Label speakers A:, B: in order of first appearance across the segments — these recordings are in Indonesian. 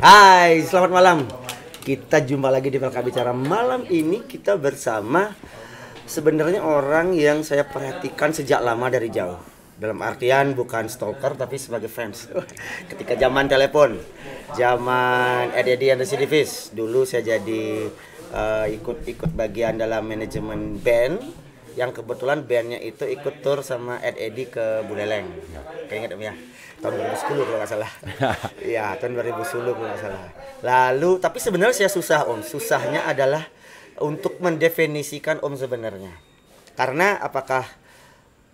A: Hai, selamat malam. Kita jumpa lagi di Pelka Bicara. Malam ini kita bersama sebenarnya orang yang saya perhatikan sejak lama dari jauh. Dalam artian bukan stalker tapi sebagai fans. Ketika zaman telepon, zaman Eddie and the Cityfish, dulu saya jadi ikut bagian dalam manajemen band. Yang kebetulan bandnya itu ikut tour sama Eddie ke Buleleng. Kayaknya ya, tahun 2010 kalau nggak salah. Iya, tahun 2010 kalau nggak salah. Lalu, tapi sebenarnya saya susah Om. Susahnya adalah untuk mendefinisikan Om sebenarnya. Karena apakah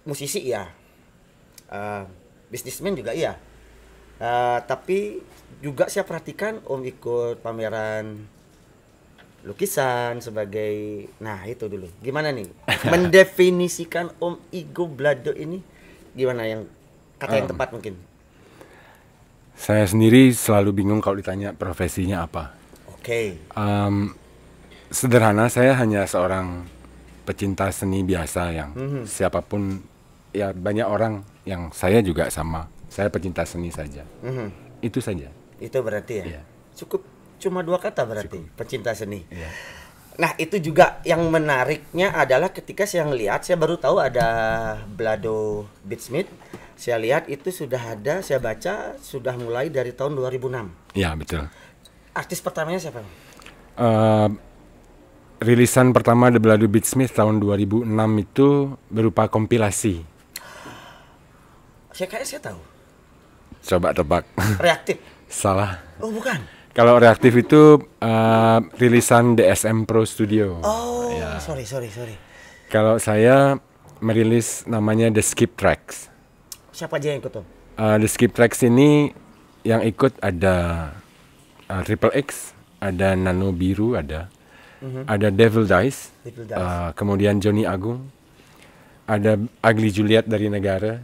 A: musisi ya, bisnismen juga iya. Tapi juga saya perhatikan Om ikut pameran lukisan sebagai, nah itu dulu gimana nih mendefinisikan Om Igo Blado ini, gimana yang kata yang tepat mungkin?
B: Saya sendiri selalu bingung kalau ditanya profesinya apa.
A: Oke.
B: Sederhana, saya hanya seorang pecinta seni biasa yang siapapun, ya banyak orang yang saya juga sama, saya pecinta seni saja. Itu saja.
A: Itu berarti ya,
B: Iya.
A: cukup cuma dua kata berarti, pecinta seni.
B: Iya.
A: Nah itu juga yang menariknya adalah ketika saya ngelihat, saya baru tahu ada Blado Beatsmith. Saya lihat itu sudah ada, saya baca sudah mulai dari tahun 2006.
B: Iya, betul.
A: Artis pertamanya siapa?
B: Rilisan pertama The Blado Beatsmith tahun 2006 itu berupa kompilasi.
A: Saya tahu.
B: Coba tebak.
A: Reaktif.
B: Salah.
A: Oh bukan.
B: Kalau reaktif itu rilisan DSM Pro Studio.
A: Oh,
B: Ya.
A: sorry.
B: Kalau saya merilis namanya The Skip Tracks.
A: Siapa aja yang ikut tuh?
B: The Skip Tracks ini yang ikut ada Triple X, ada Nano Biru, ada Devil Dice, kemudian Johnny Agung, ada Ugly Juliet dari Negara,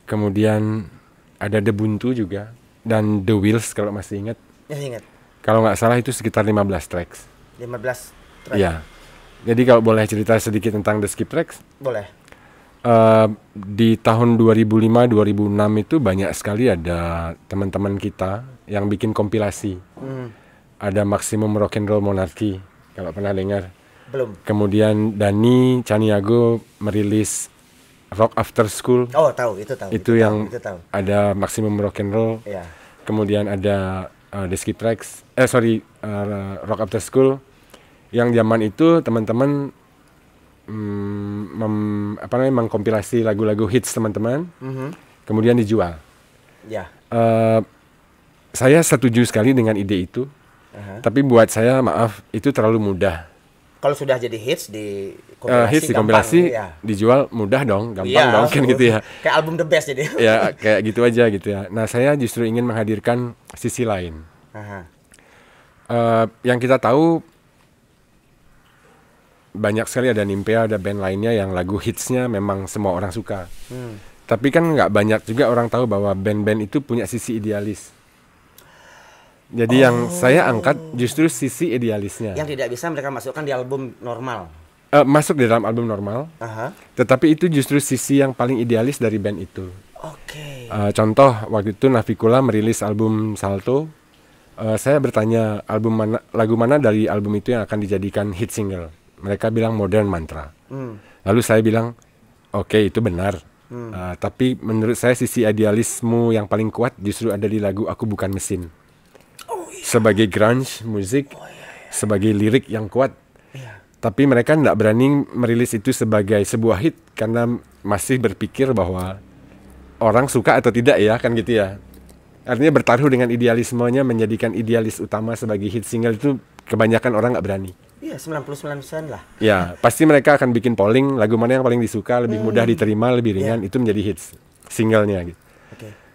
B: kemudian ada The Buntu juga, dan The Wheels kalau masih ingat.
A: Ya ingat.
B: Kalau nggak salah itu sekitar 15 tracks.
A: 15 track.
B: Iya. Jadi kalau boleh cerita sedikit tentang The Skip Tracks.
A: Boleh.
B: Di tahun 2005-2006 itu banyak sekali ada teman-teman kita yang bikin kompilasi. Ada Maximum Rock and Roll Monarchy, kalau pernah dengar.
A: Belum.
B: Kemudian Dani Caniago merilis Rock After School.
A: Oh tahu, itu tahu.
B: Itu yang
A: tahu.
B: ada Maximum Rock and Roll.
A: Iya.
B: Kemudian ada The Skip Tracks, Rock After School, yang zaman itu teman-teman mengkompilasi lagu-lagu hits teman-teman, kemudian dijual.
A: Ya.
B: Saya setuju sekali dengan ide itu, tapi buat saya maaf itu terlalu mudah.
A: Kalau sudah jadi hits di kompilasi,
B: Hits di kompilasi
A: ya.
B: dijual mudah dong, gampang dong kan gitu ya.
A: Kayak album The Best jadi.
B: Ya kayak gitu aja gitu ya. Nah saya justru ingin menghadirkan sisi lain. Yang kita tahu banyak sekali ada Nimpea, ada band lainnya yang lagu hitsnya memang semua orang suka. Tapi kan nggak banyak juga orang tahu bahwa band-band itu punya sisi idealis. Jadi yang saya angkat justru sisi idealisnya.
A: Yang tidak bisa mereka masukkan di album normal.
B: Masuk di dalam album normal. Tetapi itu justru sisi yang paling idealis dari band itu.
A: Oke.
B: Contoh waktu itu Navikula merilis album Salto. Saya bertanya lagu mana dari album itu yang akan dijadikan hit single. Mereka bilang Modern Mantra. Lalu saya bilang, oke, itu benar. Tapi menurut saya sisi idealisme yang paling kuat justru ada di lagu Aku Bukan Mesin. Sebagai grunge musik, sebagai lirik yang kuat. Tapi mereka tidak berani merilis itu sebagai sebuah hit karena masih berpikir bahwa orang suka atau tidak ya, kan gitu ya. Artinya bertaruh dengan idealismenya, menjadikan idealis utama sebagai hit single itu kebanyakan orang nggak berani.
A: Iya, 99% lah.
B: Ya, pasti mereka akan bikin polling lagu mana yang paling disuka, lebih mudah diterima, lebih ringan, itu menjadi hits singlenya gitu.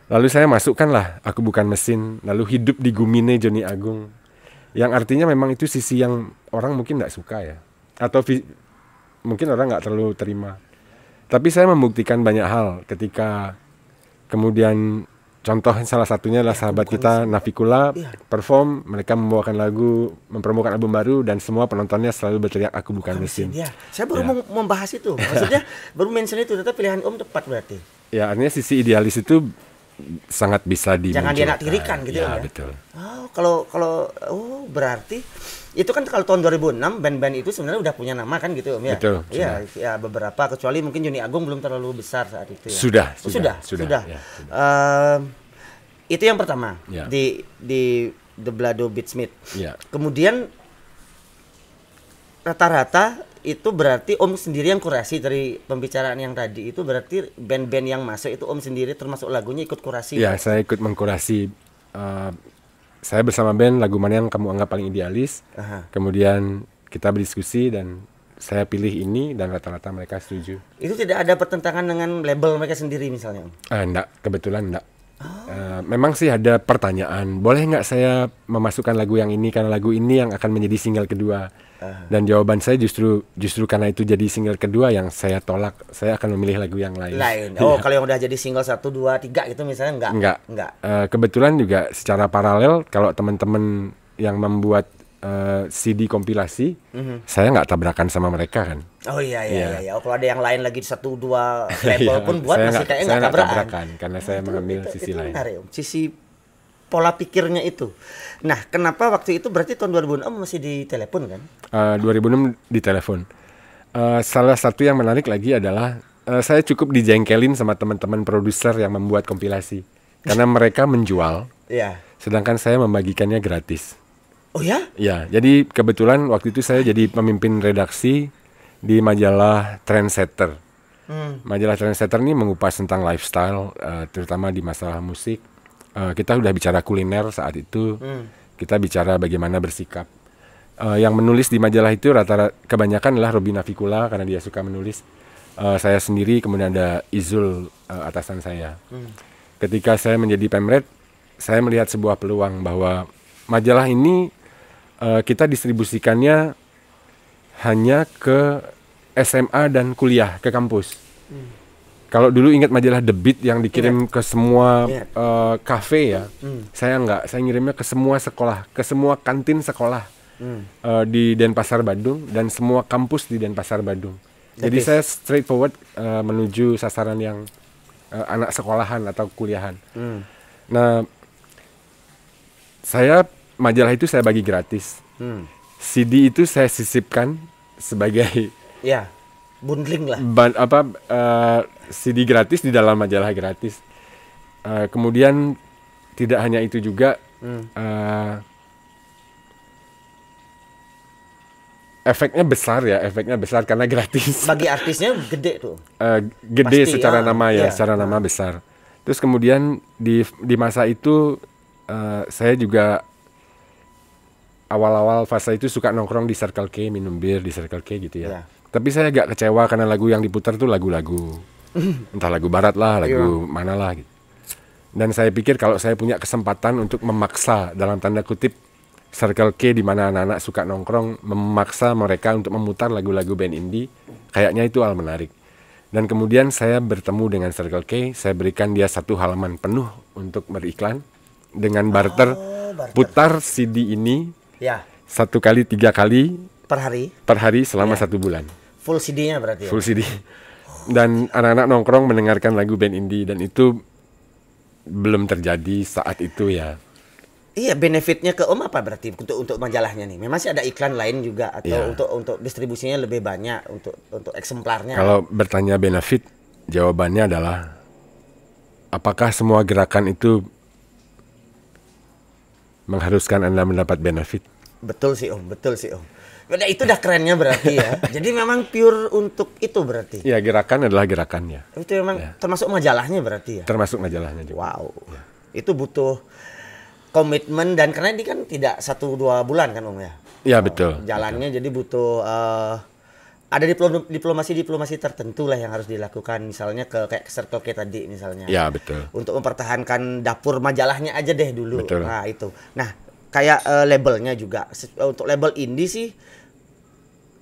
B: Lalu saya masukkan lah Aku Bukan Mesin, lalu Hidup di Gumine Johnny Agung. Yang artinya memang itu sisi yang orang mungkin nggak suka ya. Atau mungkin orang nggak terlalu terima. Tapi saya membuktikan banyak hal ketika kemudian contoh salah satunya adalah sahabat kita Navikula perform, mereka membawakan lagu, mempromokan album baru dan semua penontonnya selalu berteriak Aku Bukan Mesin.
A: Ya, saya baru mau membahas itu. Maksudnya baru mention itu, ternyata pilihan Om tepat berarti.
B: Ya, artinya sisi idealis itu sangat bisa dimunculkan.
A: Jangan dinaktirikan gitu
B: ya.
A: ya.
B: Betul.
A: Berarti itu kan kalau tahun 2006 band-band itu sebenarnya udah punya nama kan gitu Om ya.
B: Betul.
A: Iya, ya beberapa kecuali mungkin Joni Agung belum terlalu besar saat itu ya.
B: Sudah. Ya,
A: Itu yang pertama
B: ya.
A: di The Blado Beatsmith.
B: Ya.
A: Kemudian rata-rata itu berarti Om sendiri yang kurasi dari pembicaraan yang tadi itu berarti band-band yang masuk itu Om sendiri termasuk lagunya ikut kurasi.
B: Ya, saya ikut mengkurasi. Saya bersama band lagu mana yang kamu anggap paling idealis. Kemudian kita berdiskusi dan saya pilih ini dan rata-rata mereka setuju.
A: Itu tidak ada pertentangan dengan label mereka sendiri misalnya Om?
B: Enggak, kebetulan enggak. Memang sih ada pertanyaan, boleh nggak saya memasukkan lagu yang ini karena lagu ini yang akan menjadi single kedua. Dan jawaban saya justru karena itu jadi single kedua yang saya tolak, saya akan memilih lagu yang lain.
A: Kalau yang udah jadi single 1, 2, 3 gitu misalnya enggak.
B: Kebetulan juga secara paralel kalau teman-teman yang membuat CD kompilasi, saya nggak tabrakan sama mereka kan.
A: Oh iya. Kalau ada yang lain lagi 1, 2 label pun buat masih kayaknya nggak tabrakan
B: karena saya mengambil sisi lain.
A: Menarik, Om. Sisi pola pikirnya itu. Nah, kenapa waktu itu berarti tahun 2006 masih ditelepon kan?
B: 2006 ditelepon. Salah satu yang menarik lagi adalah saya cukup dijengkelin sama teman-teman produser yang membuat kompilasi karena mereka menjual, sedangkan saya membagikannya gratis.
A: Oh ya?
B: Ya, jadi kebetulan waktu itu saya jadi pemimpin redaksi di majalah Trendsetter. Majalah Trendsetter ini mengupas tentang lifestyle, terutama di masalah musik. Kita udah bicara kuliner saat itu, kita bicara bagaimana bersikap. Yang menulis di majalah itu rata-rata kebanyakan adalah Robby Navikula karena dia suka menulis. Saya sendiri, kemudian ada Izul, atasan saya. Ketika saya menjadi pemret, saya melihat sebuah peluang bahwa majalah ini kita distribusikannya hanya ke SMA dan kuliah, ke kampus. Kalau dulu ingat majalah The Beat yang dikirim ke semua kafe ya, saya enggak. Saya ngirimnya ke semua sekolah, ke semua kantin sekolah di Denpasar Badung dan semua kampus di Denpasar Badung. Jadi saya straightforward menuju sasaran yang anak sekolahan atau kuliahan. Nah, majalah itu saya bagi gratis. CD itu saya sisipkan sebagai
A: bundling lah.
B: CD gratis di dalam majalah gratis. Kemudian tidak hanya itu juga, efeknya besar karena gratis.
A: Bagi artisnya gede tuh.
B: Gede pasti, secara nama secara nama
A: Nah.
B: besar. Terus kemudian di masa itu saya juga awal-awal fase itu suka nongkrong di Circle K, minum bir di Circle K gitu ya. Tapi saya agak kecewa karena lagu yang diputar tuh lagu-lagu entah lagu barat lah, lagu mana lah gitu. Dan saya pikir kalau saya punya kesempatan untuk memaksa dalam tanda kutip Circle K di mana anak-anak suka nongkrong, memaksa mereka untuk memutar lagu-lagu band indie, kayaknya itu hal menarik. Dan kemudian saya bertemu dengan Circle K, saya berikan dia 1 halaman penuh untuk beriklan dengan barter. Putar CD ini 1 kali 3 kali per hari selama 1 bulan.
A: Full CD-nya berarti ya?
B: Full CD. Dan anak-anak nongkrong mendengarkan lagu band indie dan itu belum terjadi saat itu ya.
A: Iya, benefitnya ke Om apa berarti untuk majalahnya nih? Memang sih ada iklan lain juga atau untuk distribusinya lebih banyak untuk eksemplarnya.
B: Kalau bertanya benefit, jawabannya adalah apakah semua gerakan itu mengharuskan Anda mendapat benefit?
A: Betul sih Om. Nah, itu udah kerennya berarti ya. Jadi memang pure untuk itu berarti.
B: Ya, gerakan adalah gerakannya.
A: Itu memang termasuk majalahnya berarti ya.
B: Termasuk majalahnya juga.
A: Wow. Itu butuh komitmen dan karena ini kan tidak 1-2 bulan kan Om ya.
B: Iya betul.
A: Jalannya betul. Jadi butuh ada diplomasi tertentu lah yang harus dilakukan, misalnya kayak Circle K tadi misalnya.
B: Iya betul.
A: Untuk mempertahankan dapur majalahnya aja deh dulu.
B: Betul.
A: Nah itu. Nah kayak labelnya juga. Untuk label indie sih,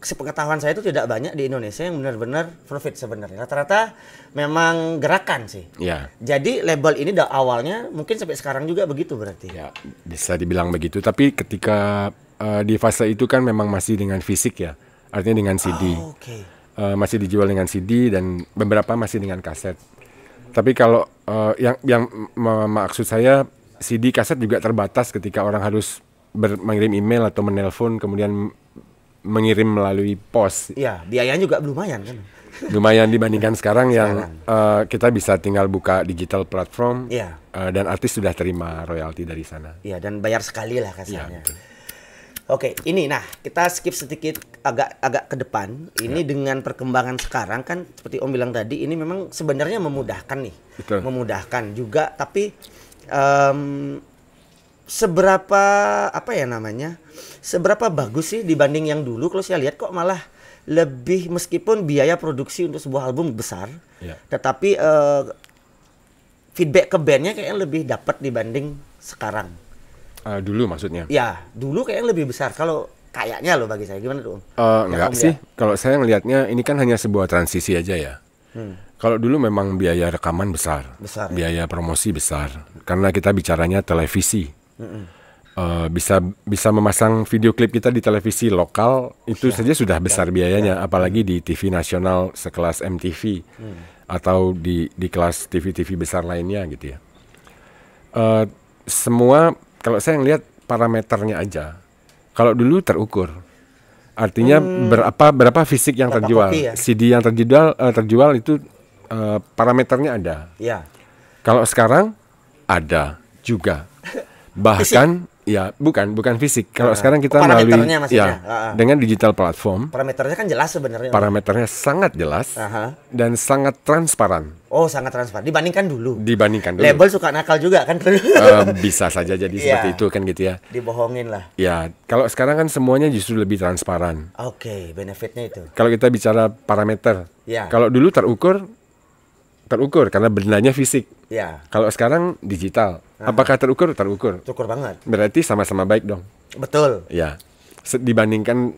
A: sepengetahuan saya itu tidak banyak di Indonesia yang benar-benar profit sebenarnya. Rata-rata memang gerakan sih.
B: Ya.
A: Jadi label ini awalnya mungkin sampai sekarang juga begitu berarti.
B: Ya, bisa dibilang begitu. Tapi ketika di fase itu kan memang masih dengan fisik ya. Artinya dengan CD.
A: Oh, okay.
B: Masih dijual dengan CD dan beberapa masih dengan kaset. Tapi kalau maksud saya CD kaset juga terbatas ketika orang harus mengirim email atau menelpon kemudian mengirim melalui pos.
A: Iya, biayanya juga lumayan kan.
B: Lumayan dibandingkan sekarang yang kita bisa tinggal buka digital platform.
A: Iya.
B: Dan artis sudah terima royalti dari sana.
A: Iya, dan bayar sekali lah kasarnya.
B: Iya, betul.
A: Oke, ini nah kita skip sedikit agak ke depan. Ini dengan perkembangan sekarang kan seperti Om bilang tadi, ini memang sebenarnya memudahkan nih.
B: Betul.
A: Memudahkan juga, tapi seberapa seberapa bagus sih dibanding yang dulu? Kalau saya lihat kok malah lebih, meskipun biaya produksi untuk sebuah album besar, tetapi feedback ke bandnya kayaknya lebih dapat dibanding sekarang.
B: Dulu maksudnya?
A: Ya, dulu kayaknya lebih besar. Kalau kayaknya loh bagi saya, gimana tuh?
B: Enggak sih. Kalau saya ngelihatnya ini kan hanya sebuah transisi aja ya. Kalau dulu memang biaya rekaman besar, biaya promosi besar, karena kita bicaranya televisi. Bisa memasang video klip kita di televisi lokal itu saja sudah besar biayanya, apalagi di TV nasional sekelas MTV atau di kelas TV-TV besar lainnya gitu ya. Semua kalau saya ngelihat parameternya aja, kalau dulu terukur, artinya berapa fisik yang terjual,
A: ya?
B: CD yang terjual itu parameternya ada.
A: Ya.
B: Kalau sekarang ada juga, bahkan ya bukan fisik. Kalau sekarang kita melalui dengan digital platform,
A: parameternya kan jelas sebenarnya.
B: Parameternya sangat jelas dan sangat transparan.
A: Oh, sangat transparan dibandingkan dulu.
B: Label
A: suka nakal juga kan?
B: Bisa saja jadi seperti itu kan gitu ya.
A: Dibohongin lah.
B: Ya, kalau sekarang kan semuanya justru lebih transparan.
A: Oke, benefitnya itu.
B: Kalau kita bicara parameter, kalau dulu terukur karena bendanya fisik.
A: Ya.
B: Kalau sekarang digital, apakah terukur?
A: Terukur banget.
B: Berarti sama-sama baik dong.
A: Betul.
B: Ya. Dibandingkan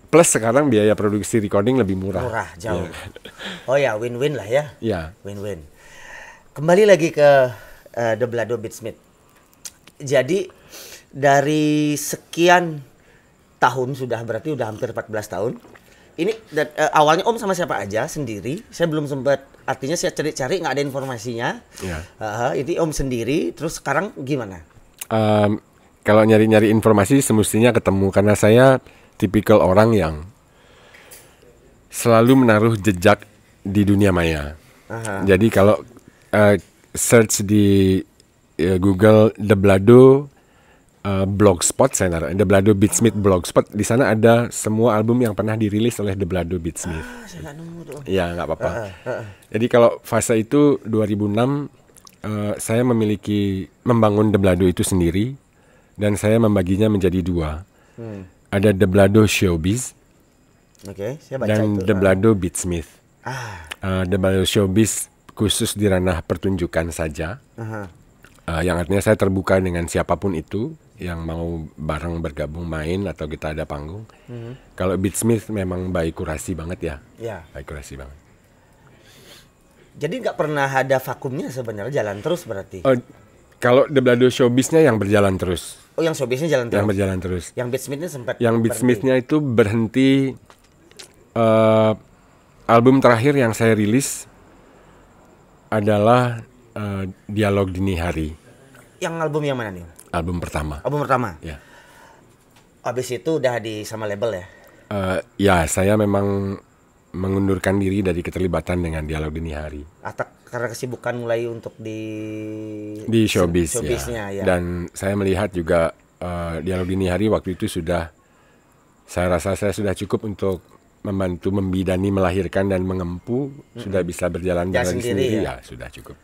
B: plus sekarang biaya produksi recording lebih murah.
A: Murah jauh. Ya. Oh ya, win-win lah ya.
B: Ya.
A: Win-win. Kembali lagi ke The Blado Beatsmith. Jadi dari sekian tahun berarti udah hampir 14 tahun. Ini awalnya Om sama siapa aja sendiri? Saya belum sempat, artinya saya cari-cari nggak ada informasinya.
B: Ya.
A: Ini Om sendiri, terus sekarang gimana?
B: Kalau nyari-nyari informasi semestinya ketemu, karena saya tipikal orang yang selalu menaruh jejak di dunia maya. Jadi kalau search di Google The Blado Blogspot, saya naruh The Blado Beatsmith Blogspot, di sana ada semua album yang pernah dirilis oleh The Blado Beatsmith.
A: Saya nggak nemu tuh.
B: Ya, nggak apa-apa. Jadi kalau fase itu 2006, saya membangun The Blado itu sendiri, dan saya membaginya menjadi dua. Ada The Blado Showbiz,
A: saya baca
B: dan
A: itu.
B: The Blado Beatsmith. The Blado Showbiz khusus di ranah pertunjukan saja. Yang artinya saya terbuka dengan siapapun itu yang mau bareng bergabung main atau kita ada panggung. Kalau Beatsmith memang by kurasi banget ya. By kurasi banget.
A: Jadi nggak pernah ada vakumnya sebenarnya, jalan terus berarti.
B: Kalau The Blado Showbiz-nya yang berjalan terus.
A: Oh, yang Showbiz-nya jalan terus.
B: Yang berjalan terus.
A: Yang Beatsmith-nya sempat.
B: Yang Beatsmith-nya itu berhenti. Album terakhir yang saya rilis adalah Dialog Dini Hari.
A: Yang album yang mana nih?
B: Album pertama.
A: Album pertama.
B: Ya.
A: Habis itu udah sama label ya?
B: Ya, saya memang mengundurkan diri dari keterlibatan dengan Dialog Dini Hari.
A: Atau karena kesibukan mulai untuk di
B: showbiz-nya. Ya. Dan saya melihat juga Dialog Dini Hari waktu itu saya rasa saya sudah cukup untuk membantu membidani, melahirkan dan mengempu, sudah bisa berjalan sendiri ya, sudah cukup.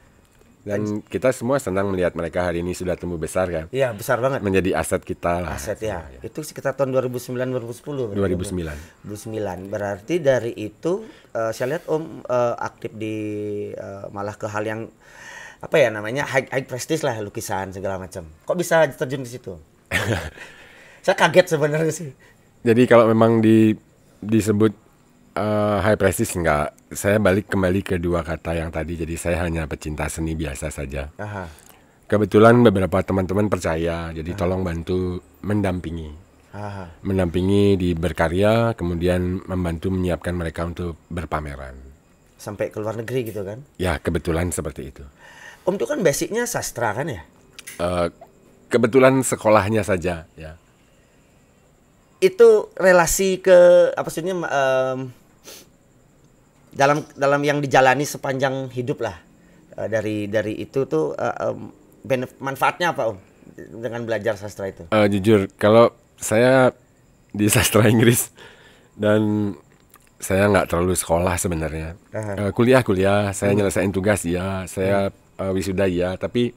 B: Dan kita semua senang melihat mereka hari ini sudah tumbuh besar kan.
A: Iya, besar banget.
B: Menjadi aset kita lah.
A: Aset ya. Itu sekitar tahun 2009 2010.
B: 2009.
A: Berarti dari itu saya lihat Om aktif di malah ke hal yang apa ya namanya high prestige lah, lukisan segala macam. Kok bisa terjun di situ? Saya kaget sebenarnya sih.
B: Jadi kalau memang disebut high prestige enggak, saya balik kembali ke dua kata yang tadi. Jadi saya hanya pecinta seni biasa saja. Kebetulan beberapa teman-teman percaya, jadi tolong bantu mendampingi. Mendampingi di berkarya, kemudian membantu menyiapkan mereka untuk berpameran.
A: sampai ke luar negeri gitu kan?
B: Ya kebetulan seperti itu.
A: Om itu kan basicnya sastra kan ya?
B: Kebetulan sekolahnya saja ya.
A: Itu relasi ke apa maksudnya dalam yang dijalani sepanjang hidup lah. Dari itu tuh manfaatnya apa Om dengan belajar sastra itu?
B: Jujur kalau saya di sastra Inggris dan saya nggak terlalu sekolah sebenarnya. Kuliah saya nyelesain tugas ya, saya wisuda ya, tapi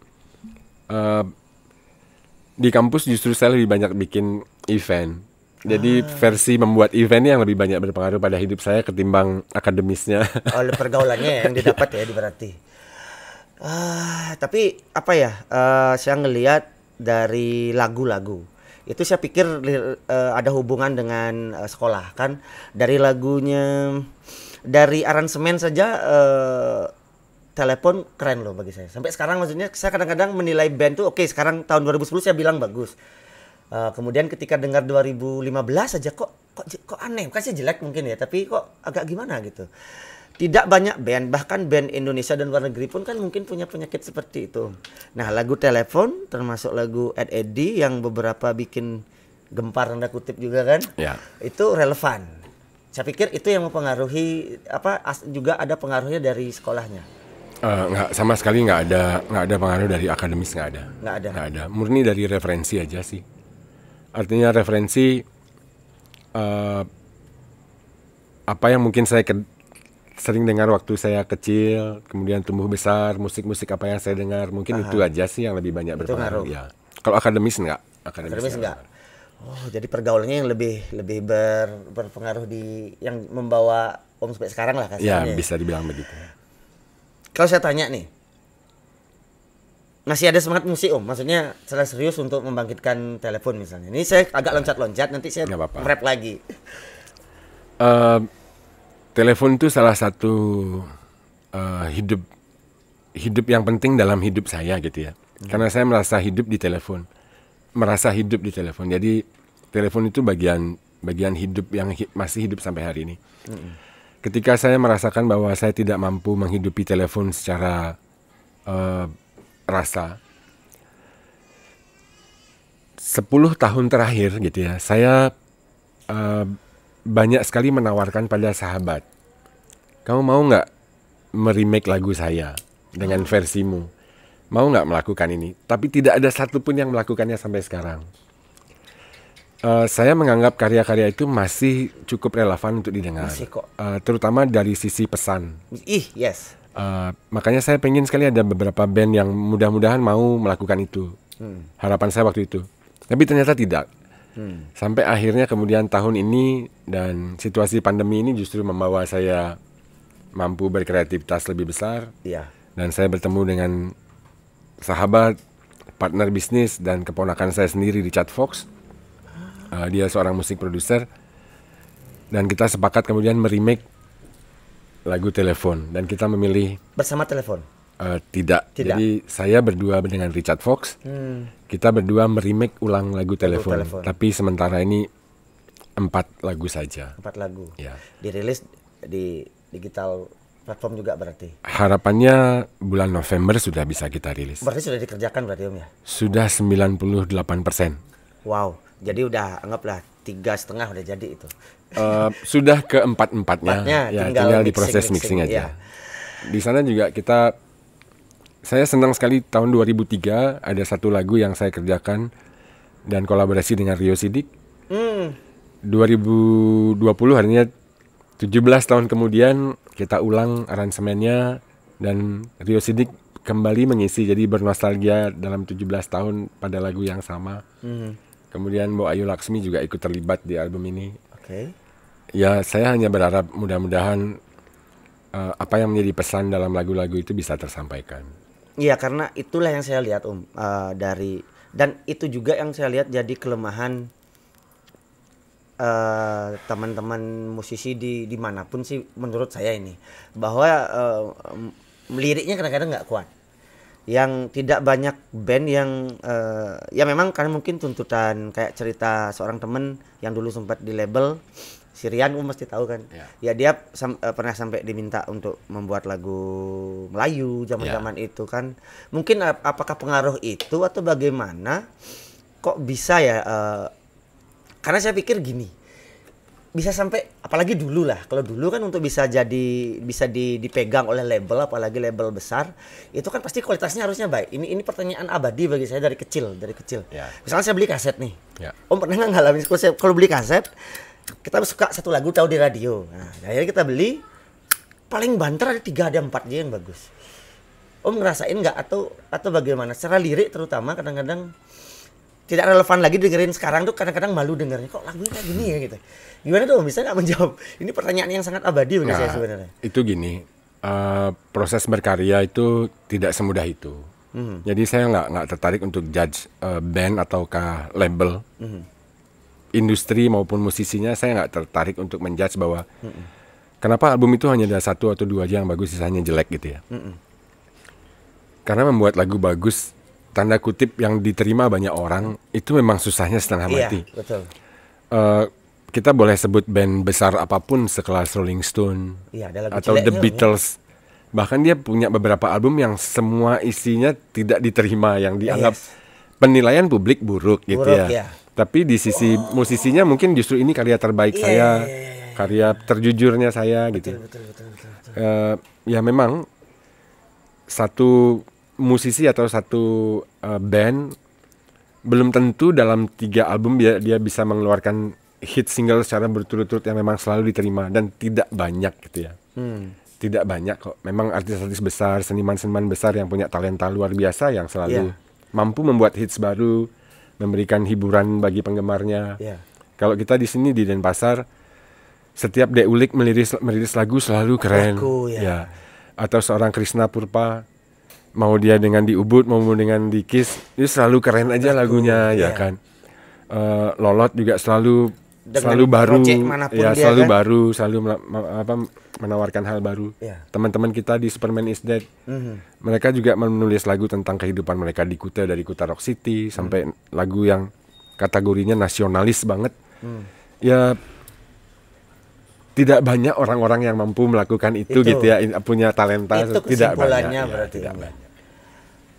B: di kampus justru saya lebih banyak bikin event. Jadi versi membuat event yang lebih banyak berpengaruh pada hidup saya ketimbang akademisnya.
A: Oleh pergaulannya yang didapat ya berarti. Tapi apa ya? Saya ngelihat dari lagu-lagu itu saya pikir ada hubungan dengan sekolah kan. Dari lagunya, dari aransemen saja Telepon keren loh bagi saya. Sampai sekarang maksudnya saya kadang-kadang menilai band tuh oke, sekarang tahun 2010 saya bilang bagus. Kemudian ketika dengar 2015 aja kok aneh, bukan sih jelek mungkin ya, tapi kok agak gimana gitu. Tidak banyak band, bahkan band Indonesia dan luar negeri pun kan mungkin punya penyakit seperti itu. Nah, lagu Telepon termasuk lagu Ed Eddy yang beberapa bikin gempar tanda kutip juga kan,
B: Ya.
A: itu relevan. Saya pikir itu yang mempengaruhi juga ada pengaruhnya dari sekolahnya.
B: Nggak, sama sekali nggak ada pengaruh dari akademis, nggak ada. Murni dari referensi aja sih. Artinya referensi apa yang mungkin saya sering dengar waktu saya kecil, kemudian tumbuh besar, musik-musik apa yang saya dengar, mungkin itu aja sih yang lebih banyak berpengaruh. Ya. Kalau akademis enggak.
A: Akademis enggak. Oh, jadi pergaulannya yang lebih berpengaruh di yang membawa Om sampai sekarang lah kasarnya.
B: Ya, bisa dibilang begitu.
A: Kalau saya tanya nih, masih ada semangat musik Om? Maksudnya secara serius untuk membangkitkan Telepon misalnya. Ini saya agak loncat-loncat, nanti saya rap lagi.
B: Telepon itu salah satu hidup yang penting dalam hidup saya gitu ya. Karena saya merasa hidup di telepon. Jadi telepon itu bagian hidup yang masih hidup sampai hari ini. Ketika saya merasakan bahwa saya tidak mampu menghidupi telepon secara rasa, 10 tahun terakhir gitu ya, saya banyak sekali menawarkan pada sahabat, kamu mau nggak meremake lagu saya dengan versimu? Mau nggak melakukan ini? Tapi tidak ada satupun yang melakukannya sampai sekarang. Saya menganggap karya-karya itu masih cukup relevan untuk didengar.
A: Masih kok.
B: Terutama dari sisi pesan.
A: Yes.
B: Makanya saya pengen sekali ada beberapa band yang mudah-mudahan mau melakukan itu. Harapan saya waktu itu. Tapi ternyata tidak. Sampai akhirnya kemudian tahun ini dan situasi pandemi ini justru membawa saya mampu berkreativitas lebih besar.
A: Iya.
B: Dan saya bertemu dengan sahabat, partner bisnis dan keponakan saya sendiri, Richard Fox. Dia seorang musik produser. Dan kita sepakat kemudian meremake lagu Telepon. Dan kita memilih
A: bersama Telepon?
B: Tidak. Jadi saya berdua dengan Richard Fox. Kita berdua meremake ulang lagu Telepon. Tapi sementara ini 4 lagu saja.
A: 4 lagu.
B: Ya.
A: Dirilis di digital platform juga berarti?
B: Harapannya bulan November sudah bisa kita rilis.
A: Berarti sudah dikerjakan berarti Om ya?
B: Sudah 98%.
A: Wow. Jadi udah anggaplah 3,5 udah jadi itu.
B: Sudah ke 4-4-nya. Ya, tinggal di proses mixing aja.
A: Ya.
B: Di sana juga saya senang sekali tahun 2003 ada satu lagu yang saya kerjakan dan kolaborasi dengan Rio Sidik. 2020 artinya 17 tahun kemudian kita ulang aransemennya dan Rio Sidik kembali mengisi, jadi bernostalgia dalam 17 tahun pada lagu yang sama. Kemudian Mbok Ayu Laksmi juga ikut terlibat di album ini.
A: Oke. Ya,
B: saya hanya berharap mudah-mudahan apa yang menjadi pesan dalam lagu-lagu itu bisa tersampaikan.
A: Iya, karena itulah yang saya lihat Om, dan itu juga yang saya lihat jadi kelemahan teman-teman musisi dimanapun sih menurut saya ini, bahwa liriknya kadang-kadang nggak kuat. Yang tidak banyak band yang ya memang karena mungkin tuntutan kayak cerita seorang temen yang dulu sempat di label Rian mesti tahu kan. Ya dia pernah sampai diminta untuk membuat lagu Melayu zaman-zaman itu kan. Mungkin apakah pengaruh itu atau bagaimana kok bisa ya karena saya pikir gini. Bisa sampai apalagi dulu lah. Kalau dulu kan untuk bisa dipegang oleh label apalagi label besar, itu kan pasti kualitasnya harusnya baik. Ini pertanyaan abadi bagi saya dari kecil. Misalnya saya beli kaset nih. Om pernah nggak ngalamin kalau beli kaset kita suka satu lagu tahu di radio. Nah, akhirnya kita beli paling banter ada 3 ada 4 aja yang bagus. Om ngerasain nggak atau bagaimana? Secara lirik terutama kadang-kadang tidak relevan lagi dengerin sekarang tuh kadang-kadang malu dengernya kok lagunya kayak gini ya gitu. Gimana tuh Om bisa nggak menjawab? Ini pertanyaan yang sangat abadi bagi saya sebenarnya.
B: Itu gini, proses berkarya itu tidak semudah itu. Jadi saya nggak tertarik untuk judge band ataukah label. Industri maupun musisinya saya nggak tertarik untuk menjudge bahwa kenapa album itu hanya ada 1 atau 2 aja yang bagus sisanya jelek gitu ya. Karena membuat lagu bagus tanda kutip yang diterima banyak orang itu memang susahnya setengah mati.
A: Iya, betul.
B: Kita boleh sebut band besar apapun sekelas Rolling Stone atau The Beatles. Bahkan dia punya beberapa album yang semua isinya tidak diterima, yang dianggap penilaian publik buruk gitu ya. Tapi di sisi musisinya mungkin justru ini karya terbaik saya, karya terjujurnya saya gitu.
A: Betul.
B: Ya memang satu musisi atau satu band belum tentu dalam 3 album dia bisa mengeluarkan hit single secara berturut-turut yang memang selalu diterima, dan tidak banyak gitu ya. Tidak banyak kok. Memang artis-artis besar, seniman-seniman besar yang punya talenta luar biasa yang selalu mampu membuat hits baru, memberikan hiburan bagi penggemarnya. Kalau kita di sini di Denpasar, setiap Deulik merilis lagu selalu keren. Ya. Atau seorang Krishna Purpa, mau dia dengan di Ubud, mau dengan di Kiss, itu selalu keren aja lagunya, ya kan. Lolot juga selalu baru, ya selalu kan? Baru, selalu menawarkan hal baru. Teman-teman kita di Superman is Dead, mereka juga menulis lagu tentang kehidupan mereka di Kuta, dari Kuta Rock City sampai lagu yang kategorinya nasionalis banget. Ya tidak banyak orang-orang yang mampu melakukan itu gitu ya, punya talenta.
A: Itu
B: kesimpulannya
A: berarti. Tidak banyak.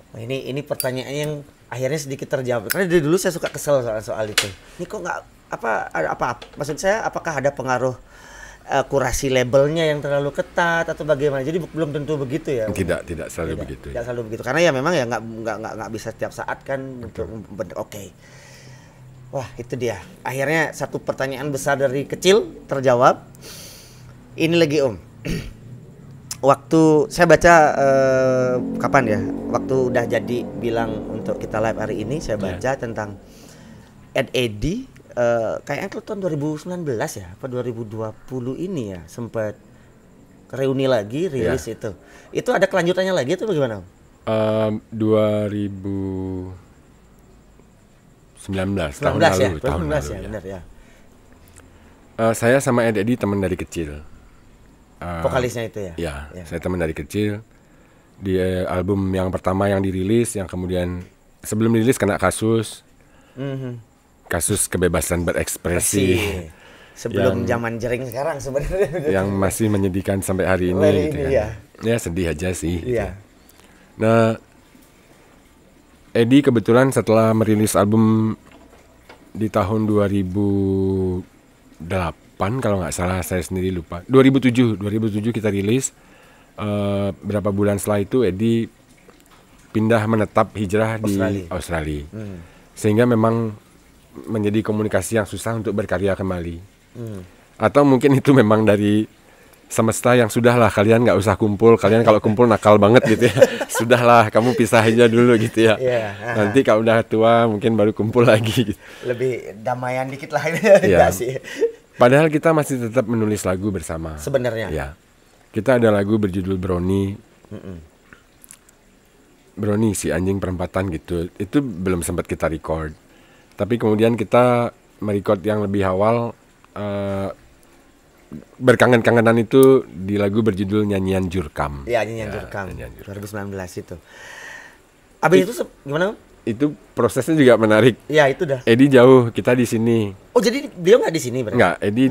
A: Nah, ini pertanyaan yang akhirnya sedikit terjawab. Karena dari dulu saya suka kesel soal itu. Ini kok nggak apa maksud saya apakah ada pengaruh kurasi labelnya yang terlalu ketat atau bagaimana? Jadi belum tentu begitu ya.
B: Tidak selalu begitu.
A: Tidak selalu begitu. Karena ya memang ya nggak bisa setiap saat kan untuk oke. Wah, itu dia. Akhirnya satu pertanyaan besar dari kecil terjawab. Ini lagi Om. Waktu saya baca kapan ya? Waktu udah jadi bilang untuk kita live hari ini, saya baca tentang Ed Eddy kayaknya tahun 2019 ya, apa 2020 ini ya, sempat reuni lagi, rilis itu. Itu ada kelanjutannya lagi itu bagaimana?
B: 2019 tahun lalu,
A: benar ya.
B: Saya sama Ed Eddy teman dari kecil.
A: Vokalisnya itu ya?
B: Ya, saya teman dari kecil. Di album yang pertama yang dirilis, yang kemudian sebelum dirilis kena kasus. Kasus kebebasan berekspresi.
A: Sebelum zaman jering sekarang sebenarnya.
B: Yang masih menyedihkan sampai hari ini. Gitu kan. Ya sedih aja sih. Gitu. Nah, Eddy kebetulan setelah merilis album di tahun 2008 kalau nggak salah, saya sendiri lupa. 2007 kita rilis. Berapa bulan setelah itu Eddy pindah menetap hijrah di Australia. Sehingga memang menjadi komunikasi yang susah untuk berkarya kembali. Atau mungkin itu memang dari semesta yang sudahlah, kalian nggak usah kumpul, kalian kalau kumpul nakal banget gitu ya. Sudahlah, kamu pisah aja dulu gitu ya. Nanti kalau udah tua mungkin baru kumpul lagi gitu.
A: Lebih damaian dikit lah ini sih.
B: Padahal kita masih tetap menulis lagu bersama.
A: Sebenarnya.
B: Ya. Kita ada lagu berjudul Brownie. Brownie si anjing perempatan gitu. Itu belum sempat kita record. Tapi kemudian kita merecord yang lebih awal, berkangen-kangenan itu di lagu berjudul Nyanyian Jurkam.
A: Iya, Nyanyian Jurkam. 2019 itu. Abis itu gimana?
B: itu prosesnya juga menarik.
A: Ya itu dah.
B: Edi jauh, kita di sini.
A: Oh jadi dia nggak di sini berarti?
B: Enggak, Edi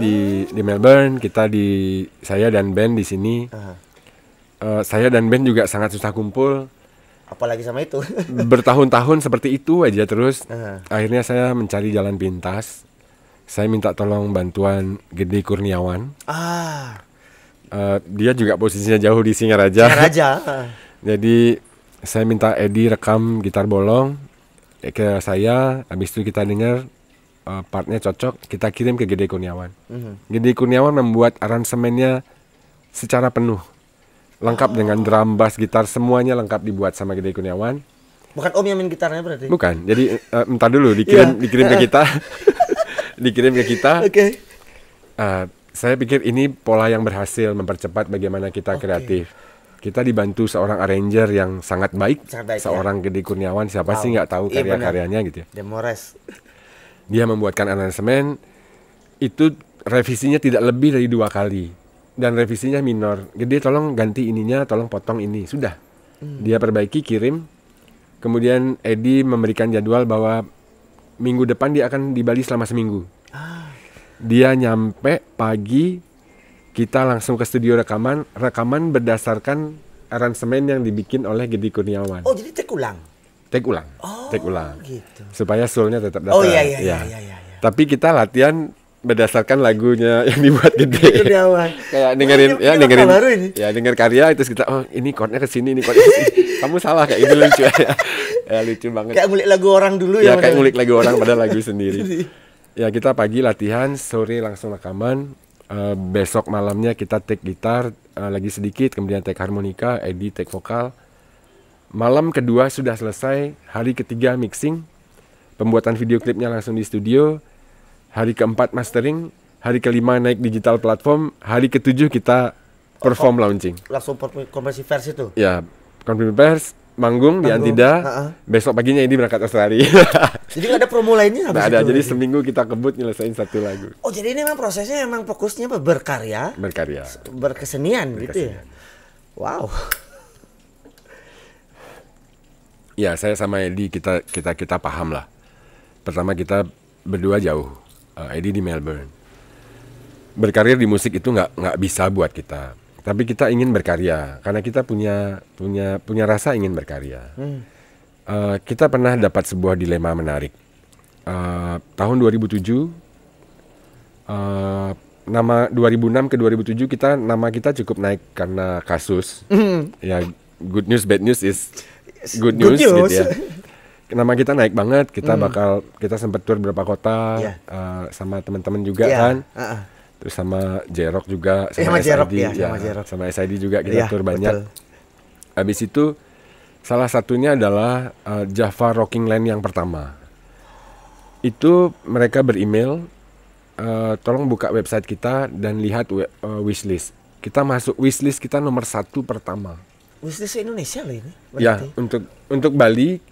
B: di Melbourne, saya dan Ben di sini. Saya dan Ben juga sangat susah kumpul.
A: Apalagi sama itu.
B: Bertahun-tahun seperti itu aja terus. Akhirnya saya mencari jalan pintas. Saya minta tolong bantuan Gede Kurniawan. Dia juga posisinya jauh di Singaraja. Jadi saya minta Edi rekam gitar bolong ke saya. Habis itu kita dengar partnya cocok, kita kirim ke Gede Kurniawan. Gede Kurniawan membuat aransemennya secara penuh, lengkap dengan drum, bass, gitar, semuanya lengkap dibuat sama Gede Kurniawan.
A: Bukan Om yang main gitarnya berarti?
B: Bukan. Jadi entar dulu dikirim ke kita. Dikirim ke kita.
A: Oke.
B: Saya pikir ini pola yang berhasil mempercepat bagaimana kita kreatif. Kita dibantu seorang arranger yang sangat baik seorang Gede Kurniawan. Siapa sih nggak tahu karya-karyanya gitu ya.
A: Demores.
B: Dia membuatkan aransemen, itu revisinya tidak lebih dari 2 kali. Dan revisinya minor. Gede tolong ganti ininya, tolong potong ini. Sudah. Dia perbaiki, kirim. Kemudian Edi memberikan jadwal bahwa minggu depan dia akan di Bali selama seminggu. Dia nyampe pagi, kita langsung ke studio rekaman berdasarkan aransemen yang dibikin oleh Gede Kurniawan.
A: Oh jadi take ulang?
B: Take ulang. Gitu. Supaya soul-nya tetap dapat.
A: Oh iya.
B: Tapi kita latihan berdasarkan lagunya yang dibuat Gede. Kayak denger karya terus kita ini chordnya ke sini, ini chordnya ke sini. Kamu salah kayak gitu, lucu ya. Ya lucu banget.
A: Kayak ngulik lagu orang dulu
B: ya. Kayak ngulik lagu orang pada lagu sendiri. Ya kita pagi latihan, sore langsung rekaman. Besok malamnya kita take gitar lagi sedikit, kemudian take harmonika, Edi take vokal. Malam kedua sudah selesai, hari ketiga mixing, pembuatan video klipnya langsung di studio. Hari keempat mastering, hari kelima naik digital platform, hari ketujuh kita perform launching.
A: Langsung konversi versi itu?
B: Ya, konversi pers, manggung di Antida. Besok paginya ini berangkat Australia.
A: Jadi nggak ada promo lainnya?
B: Nggak ada, jadi seminggu kita kebut nyelesain 1 lagu.
A: Oh jadi ini memang prosesnya memang fokusnya berkarya, berkesenian gitu ya? Wow.
B: Ya saya sama Edi kita paham lah. Pertama kita berdua jauh. Edi di Melbourne. Berkarir di musik itu nggak bisa buat kita. Tapi kita ingin berkarya karena kita punya rasa ingin berkarya. Kita pernah dapat sebuah dilema menarik. Tahun 2007, nama 2006 ke 2007 nama kita cukup naik karena kasus. Ya good news bad news is good news. Gitu ya. Nama kita naik banget, kita sempat tour beberapa kota sama teman-teman juga kan. Terus sama J-Rock juga, sama SID, sama SID juga kita tour banyak. Habis itu salah satunya adalah Java Rocking Land yang pertama. Itu mereka beremail, tolong buka website kita dan lihat wishlist. Kita masuk wishlist kita nomor 1 pertama.
A: Wishlist Indonesia loh ini. Berarti.
B: Ya, untuk Bali,